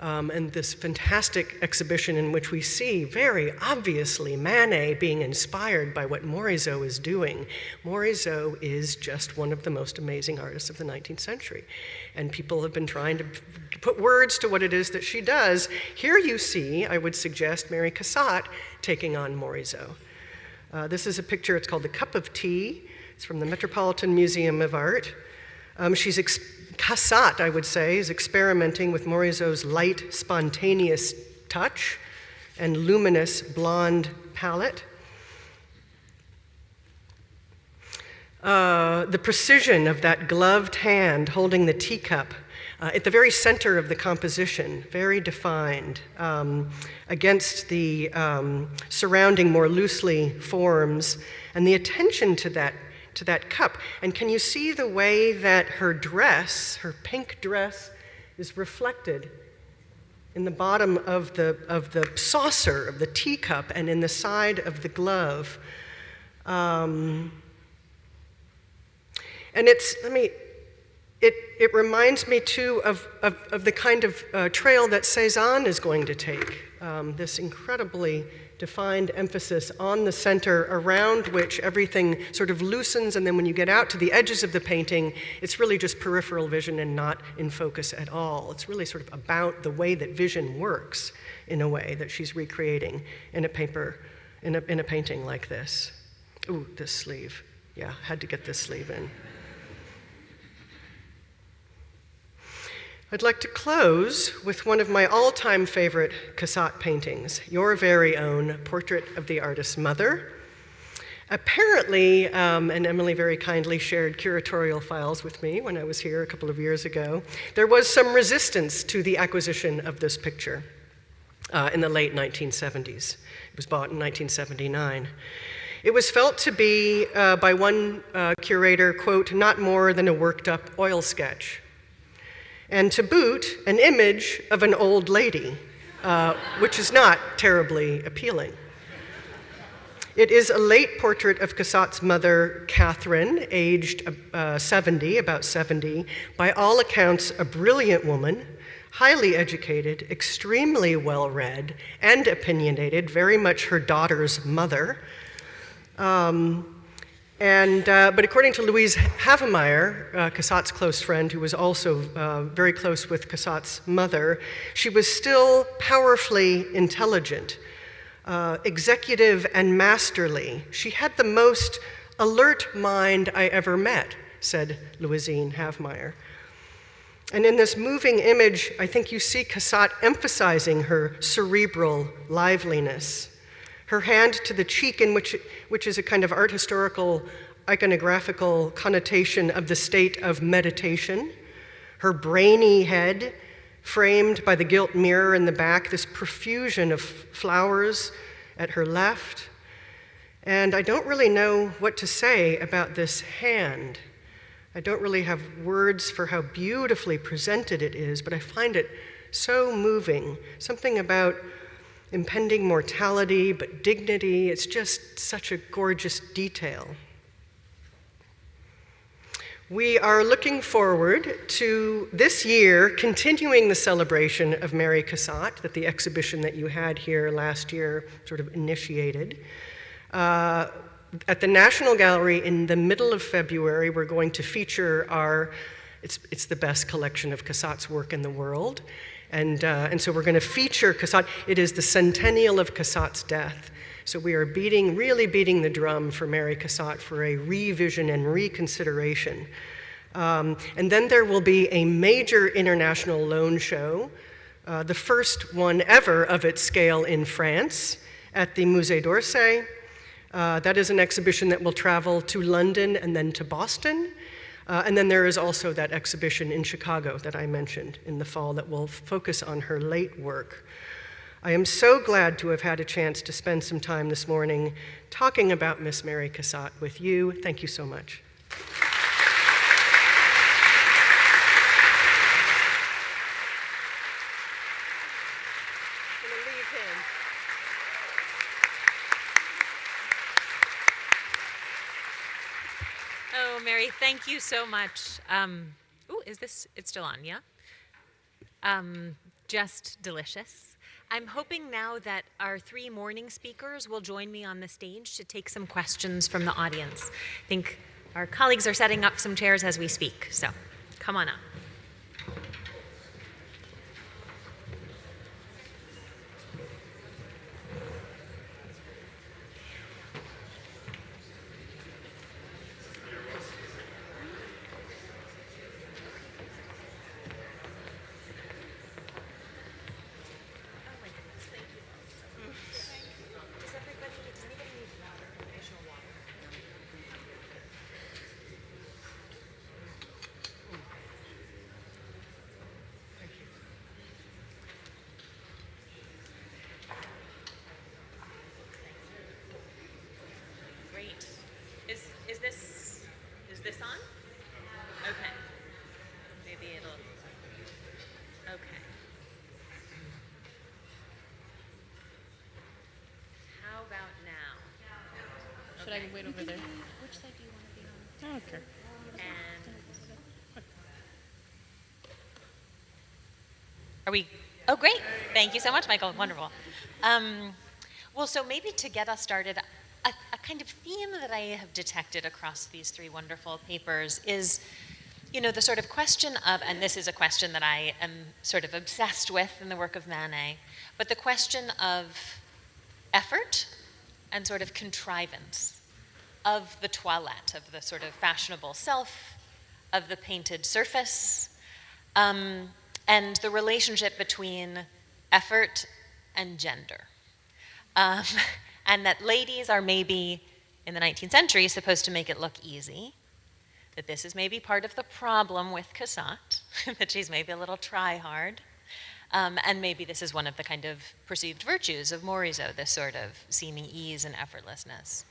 Speaker 4: And this fantastic exhibition in which we see very obviously Manet being inspired by what Morisot is doing. Morisot is just one of the most amazing artists of the 19th century. And people have been trying to put words to what it is that she does. Here you see, I would suggest, Mary Cassatt taking on Morisot. This is a picture, it's called The Cup of Tea. It's from the Metropolitan Museum of Art. Cassatt, I would say, is experimenting with Morisot's light, spontaneous touch and luminous blonde palette. The precision of that gloved hand holding the teacup at the very center of the composition, very defined, against the surrounding more loosely forms, and the attention to that cup. And can you see the way that her dress, her pink dress, is reflected in the bottom of the saucer of the teacup and in the side of the glove? And it reminds me too of the kind of trail that Cézanne is going to take, this incredibly defined emphasis on the center around which everything sort of loosens, and then when you get out to the edges of the painting, it's really just peripheral vision and not in focus at all. It's really sort of about the way that vision works in a way that she's recreating in a painting like this. Ooh, this sleeve. Yeah, had to get this sleeve in. I'd like to close with one of my all-time favorite Cassatt paintings, your very own Portrait of the Artist's Mother. Apparently, and Emily very kindly shared curatorial files with me when I was here a couple of years ago, there was some resistance to the acquisition of this picture in the late 1970s. It was bought in 1979. It was felt to be, by one curator, quote, not more than a worked-up oil sketch. And to boot, an image of an old lady, which is not terribly appealing. It is a late portrait of Cassatt's mother, Catherine, aged about 70, by all accounts a brilliant woman, highly educated, extremely well-read, and opinionated, very much her daughter's mother. But according to Louise Havemeyer, Cassatt's close friend, who was also very close with Cassatt's mother, she was still powerfully intelligent, executive and masterly. She had the most alert mind I ever met, said Louisine Havemeyer. And in this moving image, I think you see Cassatt emphasizing her cerebral liveliness. Her hand to the cheek, in which is a kind of art historical iconographical connotation of the state of meditation. Her brainy head, framed by the gilt mirror in the back, this profusion of flowers at her left. And I don't really know what to say about this hand. I don't really have words for how beautifully presented it is, but I find it so moving. Something about impending mortality, but dignity. It's just such a gorgeous detail. We are looking forward to this year continuing the celebration of Mary Cassatt, that the exhibition that you had here last year sort of initiated. At the National Gallery in the middle of February, we're going to feature it's the best collection of Cassatt's work in the world. And so we're going to feature Cassatt. It is the centennial of Cassatt's death. So we are really beating the drum for Mary Cassatt for a revision and reconsideration. And then there will be a major international loan show, the first one ever of its scale in France at the Musée d'Orsay. That is an exhibition that will travel to London and then to Boston. And then there is also that exhibition in Chicago that I mentioned in the fall that will focus on her late work. I am so glad to have had a chance to spend some time this morning talking about Miss Mary Cassatt with you. Thank you so much.
Speaker 1: Oh, Mary, thank you so much. It's still on, yeah? Just delicious. I'm hoping now that our 3 morning speakers will join me on the stage to take some questions from the audience. I think our colleagues are setting up some chairs as we speak, so come on up. Is this on? Okay. Maybe it'll, okay. How about now?
Speaker 5: Should I wait over there? Which side do you want to be on? Okay.
Speaker 1: And are we, oh great. Thank you so much, Michael, wonderful. Well, so maybe to get us started, a kind of theme that I have detected across these 3 wonderful papers is, the sort of question of, and this is a question that I am sort of obsessed with in the work of Manet, but the question of effort and sort of contrivance of the toilette, of the sort of fashionable self, of the painted surface, and the relationship between effort and gender. And that ladies are maybe, in the 19th century, supposed to make it look easy, that this is maybe part of the problem with Cassatt, that she's maybe a little try-hard, and maybe this is one of the kind of perceived virtues of Morisot, this sort of seeming ease and effortlessness.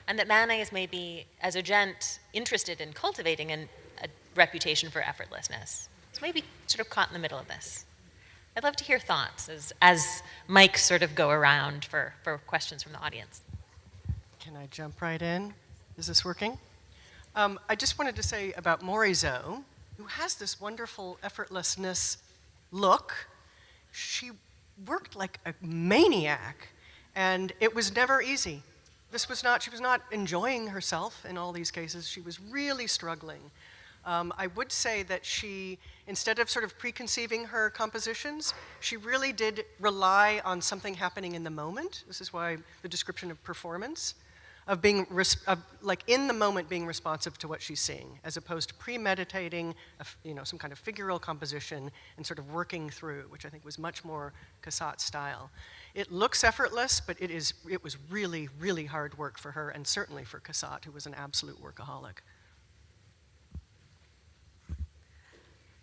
Speaker 1: And that Manet is maybe, as a gent, interested in cultivating a reputation for effortlessness. So maybe sort of caught in the middle of this. I'd love to hear thoughts as mics sort of go around for questions from the audience.
Speaker 4: Can I jump right in? Is this working? I just wanted to say about Morisot, who has this wonderful effortlessness look. She worked like a maniac, and it was never easy. She was not enjoying herself in all these cases. She was really struggling. I would say that she, instead of sort of preconceiving her compositions, she really did rely on something happening in the moment. This is why the description of performance, of being, like in the moment being responsive to what she's seeing, as opposed to premeditating, some kind of figural composition and sort of working through, which I think was much more Cassatt's style. It looks effortless, but it was really, really hard work for her, and certainly for Cassatt, who was an absolute workaholic.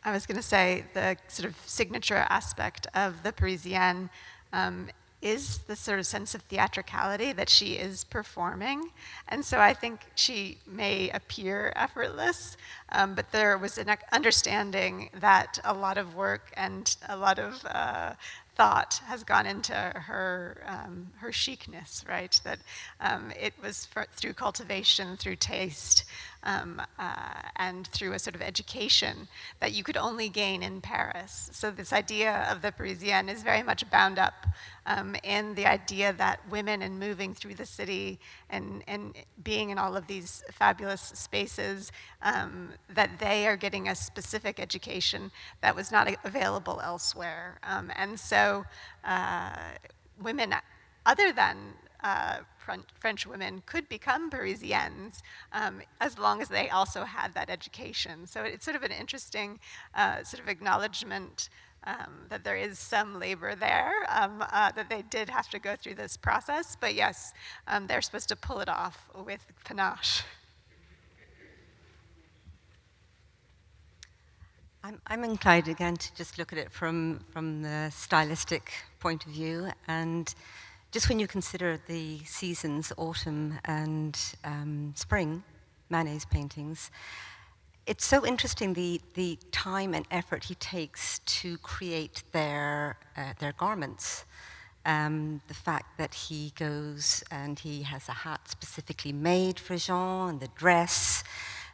Speaker 2: I was going to say the sort of signature aspect of the Parisienne is the sort of sense of theatricality that she is performing. And so I think she may appear effortless, but there was an understanding that a lot of work and a lot of thought has gone into her chicness, right? That it was through cultivation, through taste, and through a sort of education that you could only gain in Paris. So this idea of the Parisienne is very much bound up in the idea that women and moving through the city and being in all of these fabulous spaces, that they are getting a specific education that was not available elsewhere. And so women, other than French women could become Parisiennes as long as they also had that education. So it's sort of an interesting sort of acknowledgement that there is some labor there, that they did have to go through this process, but yes, they're supposed to pull it off with panache.
Speaker 3: I'm inclined again to just look at it from the stylistic point of view, and just when you consider the seasons, autumn and spring, Manet's paintings, it's so interesting the time and effort he takes to create their garments. The fact that he goes and he has a hat specifically made for Jean, and the dress,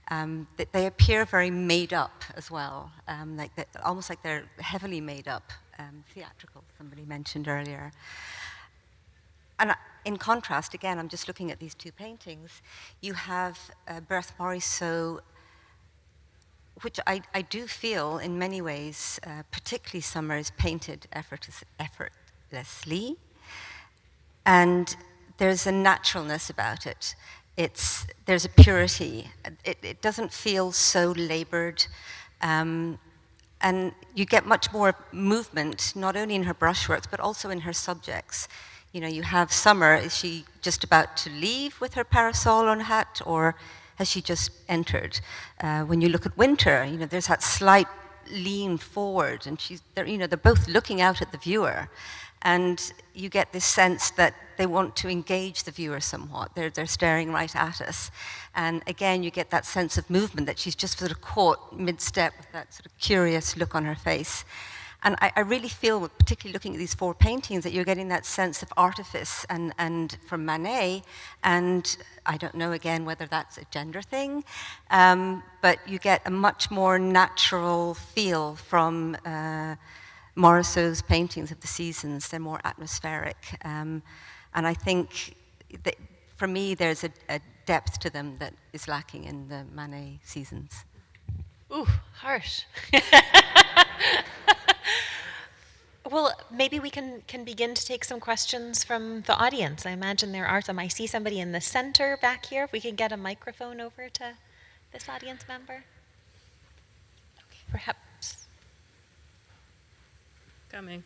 Speaker 3: that they appear very made up as well, almost like they're heavily made up, theatrical, somebody mentioned earlier. And in contrast, again, I'm just looking at these two paintings, you have Berthe Morisot, which I do feel in many ways, particularly summer, is painted effortlessly. And there's a naturalness about it. There's a purity. It doesn't feel so labored. And you get much more movement, not only in her brushworks, but also in her subjects. You know, you have summer, is she just about to leave with her parasol on hat, or has she just entered? When you look at winter, you know, there's that slight lean forward, and they're both looking out at the viewer, and you get this sense that they want to engage the viewer somewhat. They're staring right at us, and again, you get that sense of movement, that she's just sort of caught mid-step with that sort of curious look on her face. And I really feel, particularly looking at these four paintings, that you're getting that sense of artifice and from Manet, and I don't know again whether that's a gender thing, but you get a much more natural feel from Morisot's paintings of the seasons. They're more atmospheric. And I think that for me, there's a depth to them that is lacking in the Manet seasons.
Speaker 1: Ooh, harsh. Well, maybe we can begin to take some questions from the audience. I imagine there are some. I see somebody in the center back here. If we can get a microphone over to this audience member. Okay, perhaps.
Speaker 5: Coming.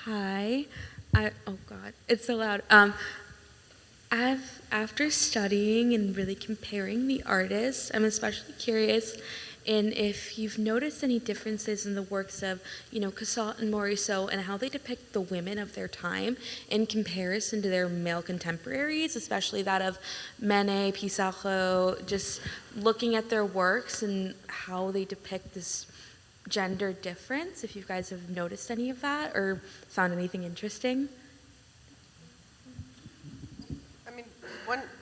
Speaker 5: Hi. Oh God, it's so loud. After studying and really comparing the artists, I'm especially curious in if you've noticed any differences in the works of, Cassatt and Morisot, and how they depict the women of their time in comparison to their male contemporaries, especially that of Manet, Pissarro, just looking at their works and how they depict this gender difference, if you guys have noticed any of that or found anything interesting.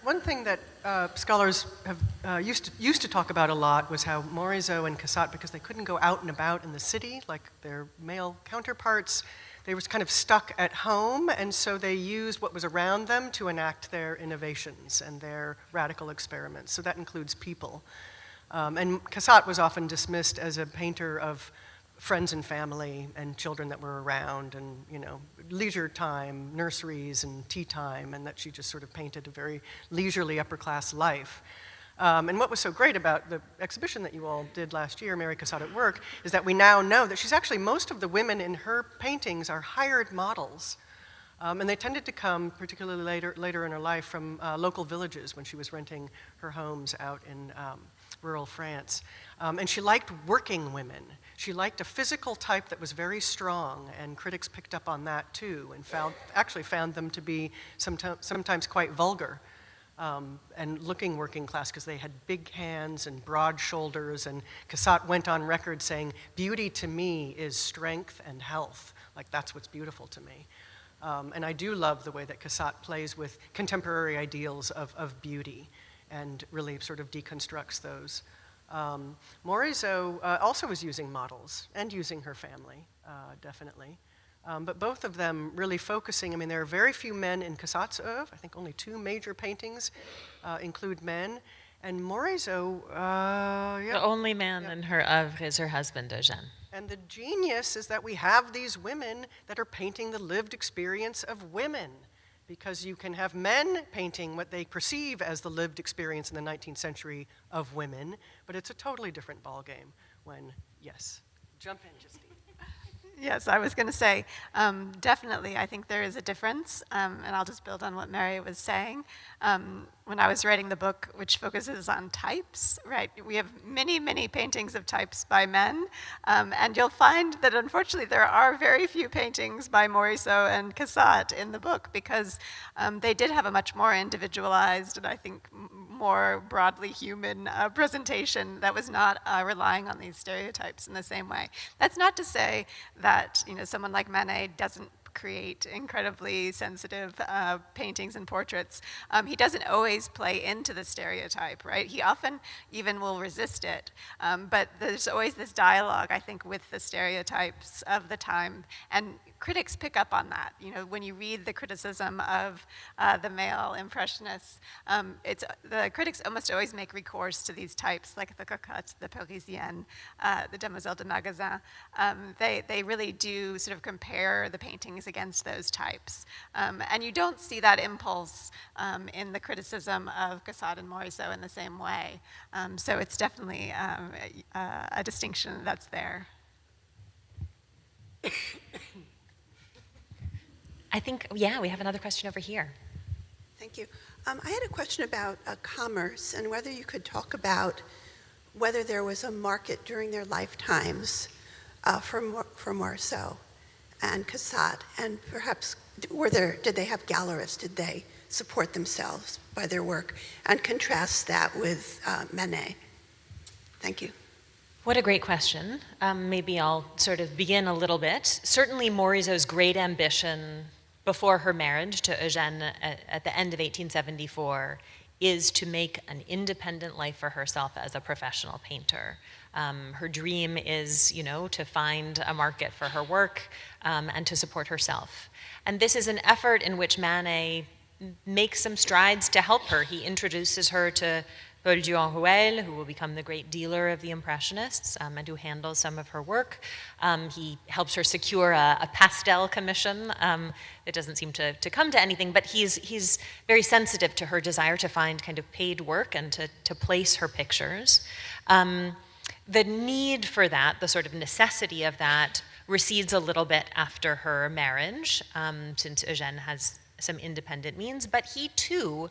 Speaker 4: One thing that scholars have used to talk about a lot was how Morisot and Cassatt, because they couldn't go out and about in the city like their male counterparts, they were kind of stuck at home, and so they used what was around them to enact their innovations and their radical experiments. So that includes people. And Cassatt was often dismissed as a painter of friends and family and children that were around, and leisure time, nurseries and tea time, and that she just sort of painted a very leisurely upper class life. And what was so great about the exhibition that you all did last year, Mary Cassatt at Work, is that we now know that she's actually, most of the women in her paintings are hired models. And they tended to come, particularly later in her life, from local villages when she was renting her homes out in rural France. And she liked working women. She liked a physical type that was very strong, and critics picked up on that too, and found them to be sometimes quite vulgar, and looking working class, because they had big hands and broad shoulders, and Cassatt went on record saying, "Beauty to me is strength and health." Like, that's what's beautiful to me. And I do love the way that Cassatt plays with contemporary ideals of beauty and really sort of deconstructs those. Morisot also was using models and using her family, definitely. But both of them really focusing, there are very few men in Cassatt's oeuvre. I think only 2 major paintings include men. And Morisot,
Speaker 6: The only man in her oeuvre is her husband, Eugène.
Speaker 4: And the genius is that we have these women that are painting the lived experience of women, because you can have men painting what they perceive as the lived experience in the 19th century of women, but it's a totally different ballgame when, yes, jump in, Justine.
Speaker 2: Yes, I was going to say, definitely, I think there is a difference, and I'll just build on what Mary was saying. When I was writing the book, which focuses on types, right, we have many, many paintings of types by men, and you'll find that unfortunately there are very few paintings by Morisot and Cassatt in the book, because they did have a much more individualized and I think more broadly human presentation that was not relying on these stereotypes in the same way. That's not to say that someone like Manet doesn't create incredibly sensitive paintings and portraits. He doesn't always play into the stereotype, right? He often even will resist it. But there's always this dialogue, I think, with the stereotypes of the time. And critics pick up on that. When you read the criticism of the male Impressionists, the critics almost always make recourse to these types, like the Cocotte, the Parisienne, the Demoiselle de Magasin. They really do sort of compare the paintings against those types. And you don't see that impulse in the criticism of Cassatt and Morisot in the same way. So it's definitely a distinction that's there.
Speaker 1: I think, yeah, we have another question over here.
Speaker 7: Thank you. I had a question about commerce and whether you could talk about whether there was a market during their lifetimes for Morisot and Cassatt, and perhaps did they have gallerists? Did they support themselves by their work? And contrast that with Manet. Thank you.
Speaker 1: What a great question. Maybe I'll sort of begin a little bit. Certainly Morisot's great ambition before her marriage to Eugène at the end of 1874 is to make an independent life for herself as a professional painter. Her dream is, to find a market for her work and to support herself. And this is an effort in which Manet makes some strides to help her. He introduces her to Paul Duhan-Rouelle, who will become the great dealer of the Impressionists and who handles some of her work. He helps her secure a pastel commission. It doesn't seem to come to anything, but he's very sensitive to her desire to find kind of paid work and to place her pictures. The need for that, the sort of necessity of that, recedes a little bit after her marriage, since Eugène has some independent means, but he too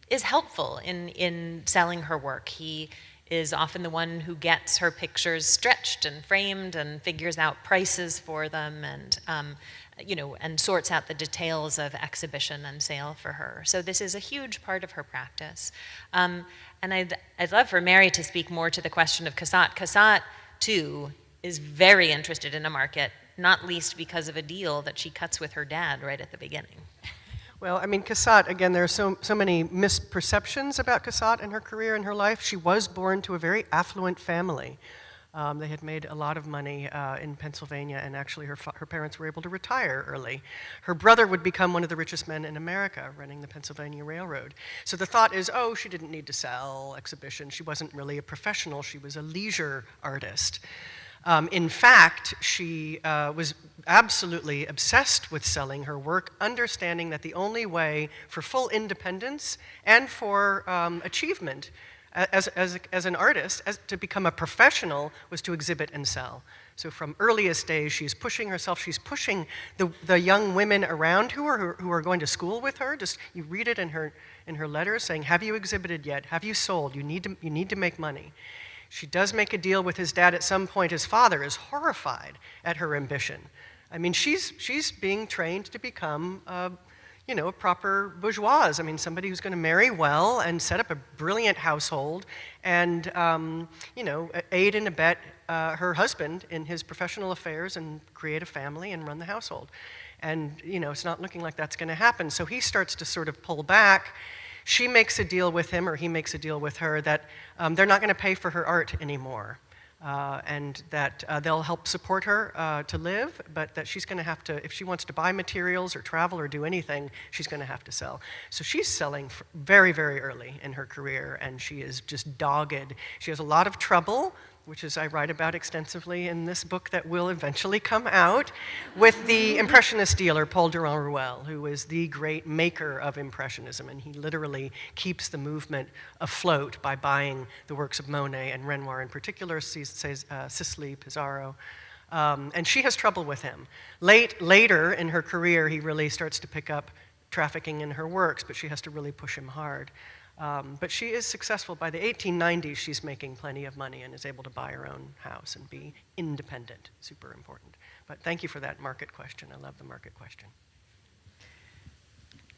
Speaker 1: is helpful in selling her work. He is often the one who gets her pictures stretched and framed and figures out prices for them and, and sorts out the details of exhibition and sale for her. So this is a huge part of her practice. And I'd love for Mary to speak more to the question of Cassatt. Cassatt, too, is very interested in a market, not least because of a deal that she cuts with her dad right at the beginning.
Speaker 4: Well, I mean, Cassatt, again, there are so many misperceptions about Cassatt and her career and her life. She was born to a very affluent family. They had made a lot of money in Pennsylvania, and actually her parents were able to retire early. Her brother would become one of the richest men in America, running the Pennsylvania Railroad. So the thought is, she didn't need to sell exhibitions. She wasn't really a professional. She was a leisure artist. In fact, she was absolutely obsessed with selling her work, understanding that the only way for full independence and for achievement as an artist, to become a professional, was to exhibit and sell. So from earliest days, she's pushing herself. She's pushing the young women around who are going to school with her. Just you read it in her letters, saying, "Have you exhibited yet? Have you sold? You need to make money." She does make a deal with his dad at some point. His father is horrified at her ambition. I mean, she's being trained to become a proper bourgeoise. I mean, somebody who's going to marry well and set up a brilliant household and, aid and abet her husband in his professional affairs and create a family and run the household. And, it's not looking like that's going to happen. So he starts to sort of pull back. She makes a deal with him, or he makes a deal with her, that they're not going to pay for her art anymore. and that they'll help support her to live, but that she's going to have to, if she wants to buy materials or travel or do anything, she's going to have to sell. So she's selling very, very early in her career, and she is just dogged. She has a lot of trouble, which is I write about extensively in this book that will eventually come out, with the Impressionist dealer, Paul Durand-Ruel, who is the great maker of Impressionism, and he literally keeps the movement afloat by buying the works of Monet and Renoir in particular, Sisley, Pissarro, and she has trouble with him. Later in her career, he really starts to pick up trafficking in her works, but she has to really push him hard. But she is successful. By the 1890s, she's making plenty of money and is able to buy her own house and be independent. Super important. But thank you for that market question. I love the market question.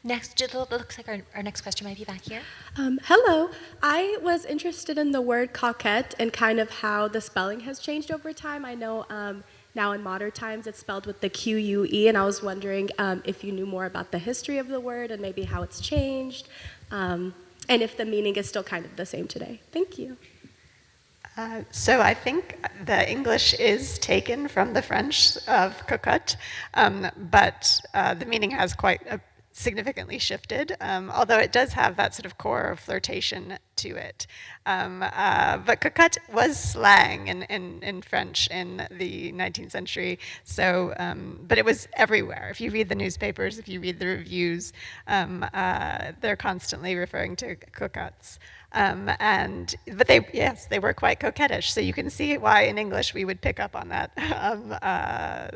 Speaker 1: Next, it looks like our next question might be back here.
Speaker 8: Hello. I was interested in the word coquette and kind of how the spelling has changed over time. I know now in modern times it's spelled with the Q-U-E, and I was wondering if you knew more about the history of the word and maybe how it's changed. And if the meaning is still kind of the same today. Thank you.
Speaker 2: So I think the English is taken from the French of cocotte, but the meaning has quite significantly shifted, although it does have that sort of core of flirtation to it. But cocotte was slang in French in the 19th century, so, but it was everywhere. If you read the newspapers, if you read the reviews, they're constantly referring to cocottes. But they were quite coquettish, so you can see why in English we would pick up on that,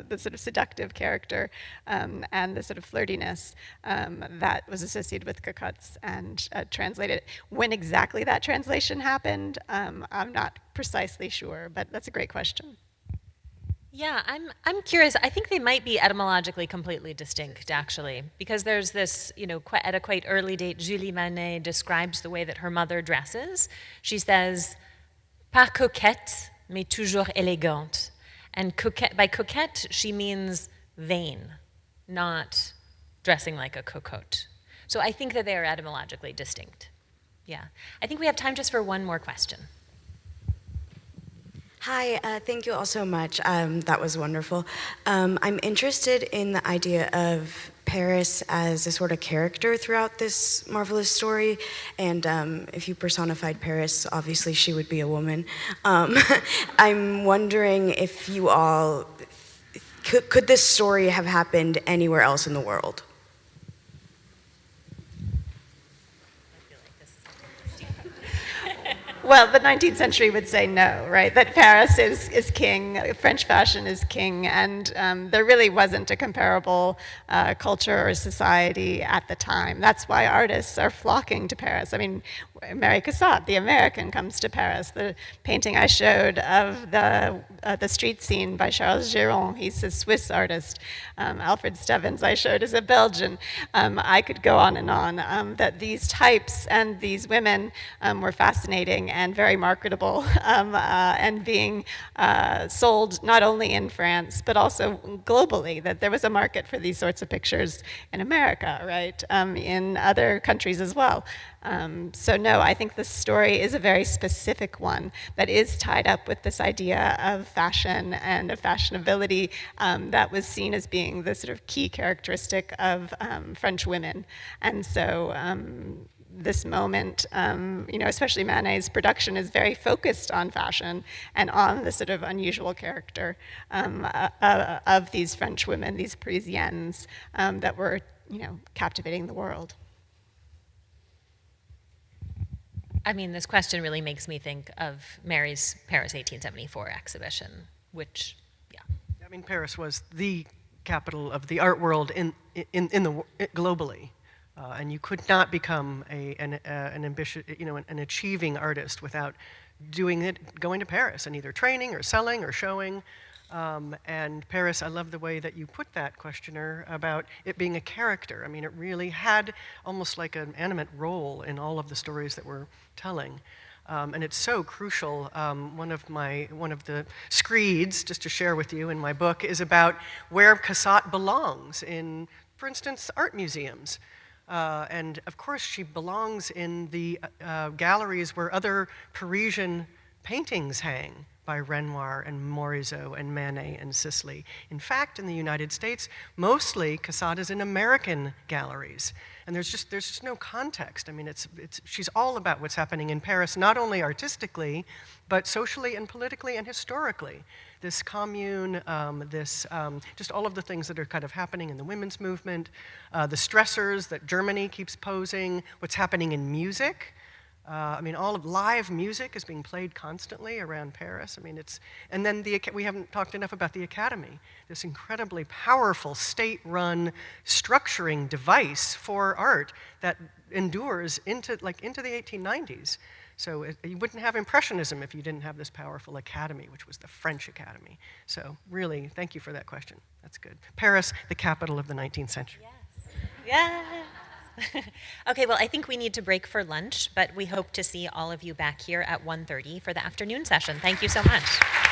Speaker 2: the sort of seductive character and the sort of flirtiness that was associated with cocottes and translated. When exactly that translation happened, I'm not precisely sure, but that's a great question.
Speaker 1: Yeah, I'm curious. I think they might be etymologically completely distinct, actually, because there's this, at a quite early date, Julie Manet describes the way that her mother dresses. She says, pas coquette, mais toujours élégante. And by coquette, she means vain, not dressing like a cocotte. So I think that they are etymologically distinct. Yeah. I think we have time just for one more question.
Speaker 9: Hi, thank you all so much. That was wonderful. I'm interested in the idea of Paris as a sort of character throughout this marvelous story, and if you personified Paris, obviously she would be a woman. I'm wondering if you all, could this story have happened anywhere else in the world?
Speaker 2: Well, the 19th century would say no, right? That Paris is king, French fashion is king, and there really wasn't a comparable culture or society at the time. That's why artists are flocking to Paris. I mean, Mary Cassatt, the American, comes to Paris. The painting I showed of the street scene by Charles Géron, he's a Swiss artist. Alfred Stevens I showed is a Belgian. I could go on and on. That these types and these women were fascinating and very marketable, and being sold not only in France, but also globally, that there was a market for these sorts of pictures in America, right? In other countries as well. So no, I think this story is a very specific one that is tied up with this idea of fashion and of fashionability that was seen as being the sort of key characteristic of French women. And so this moment, especially Manet's production is very focused on fashion and on the sort of unusual character of these French women, these Parisiennes, that were, captivating the world.
Speaker 1: I mean, this question really makes me think of Mary's Paris 1874 exhibition, which, yeah.
Speaker 4: I mean, Paris was the capital of the art world globally, and you could not become an ambitious, an achieving artist without going to Paris and either training or selling or showing. And Paris, I love the way that you put that, questioner, about it being a character. I mean, it really had almost like an animate role in all of the stories that we're telling. And it's so crucial. One of the screeds, just to share with you in my book, is about where Cassatt belongs in, for instance, art museums. And of course, she belongs in the galleries where other Parisian paintings hang. by Renoir and Morisot and Manet and Sisley. In fact, in the United States, mostly Cassatt is in American galleries. And there's just no context. I mean, she's all about what's happening in Paris, not only artistically, but socially and politically and historically. This commune, just all of the things that are kind of happening in the women's movement, the stressors that Germany keeps posing, what's happening in music. I mean, all of live music is being played constantly around Paris. I mean, and then we haven't talked enough about the Academy, this incredibly powerful state-run structuring device for art that endures into the 1890s. So you wouldn't have Impressionism if you didn't have this powerful Academy, which was the French Academy. So really, thank you for that question. That's good. Paris, the capital of the 19th century.
Speaker 1: Yes. Okay, well, I think we need to break for lunch, but we hope to see all of you back here at 1:30 for the afternoon session. Thank you so much.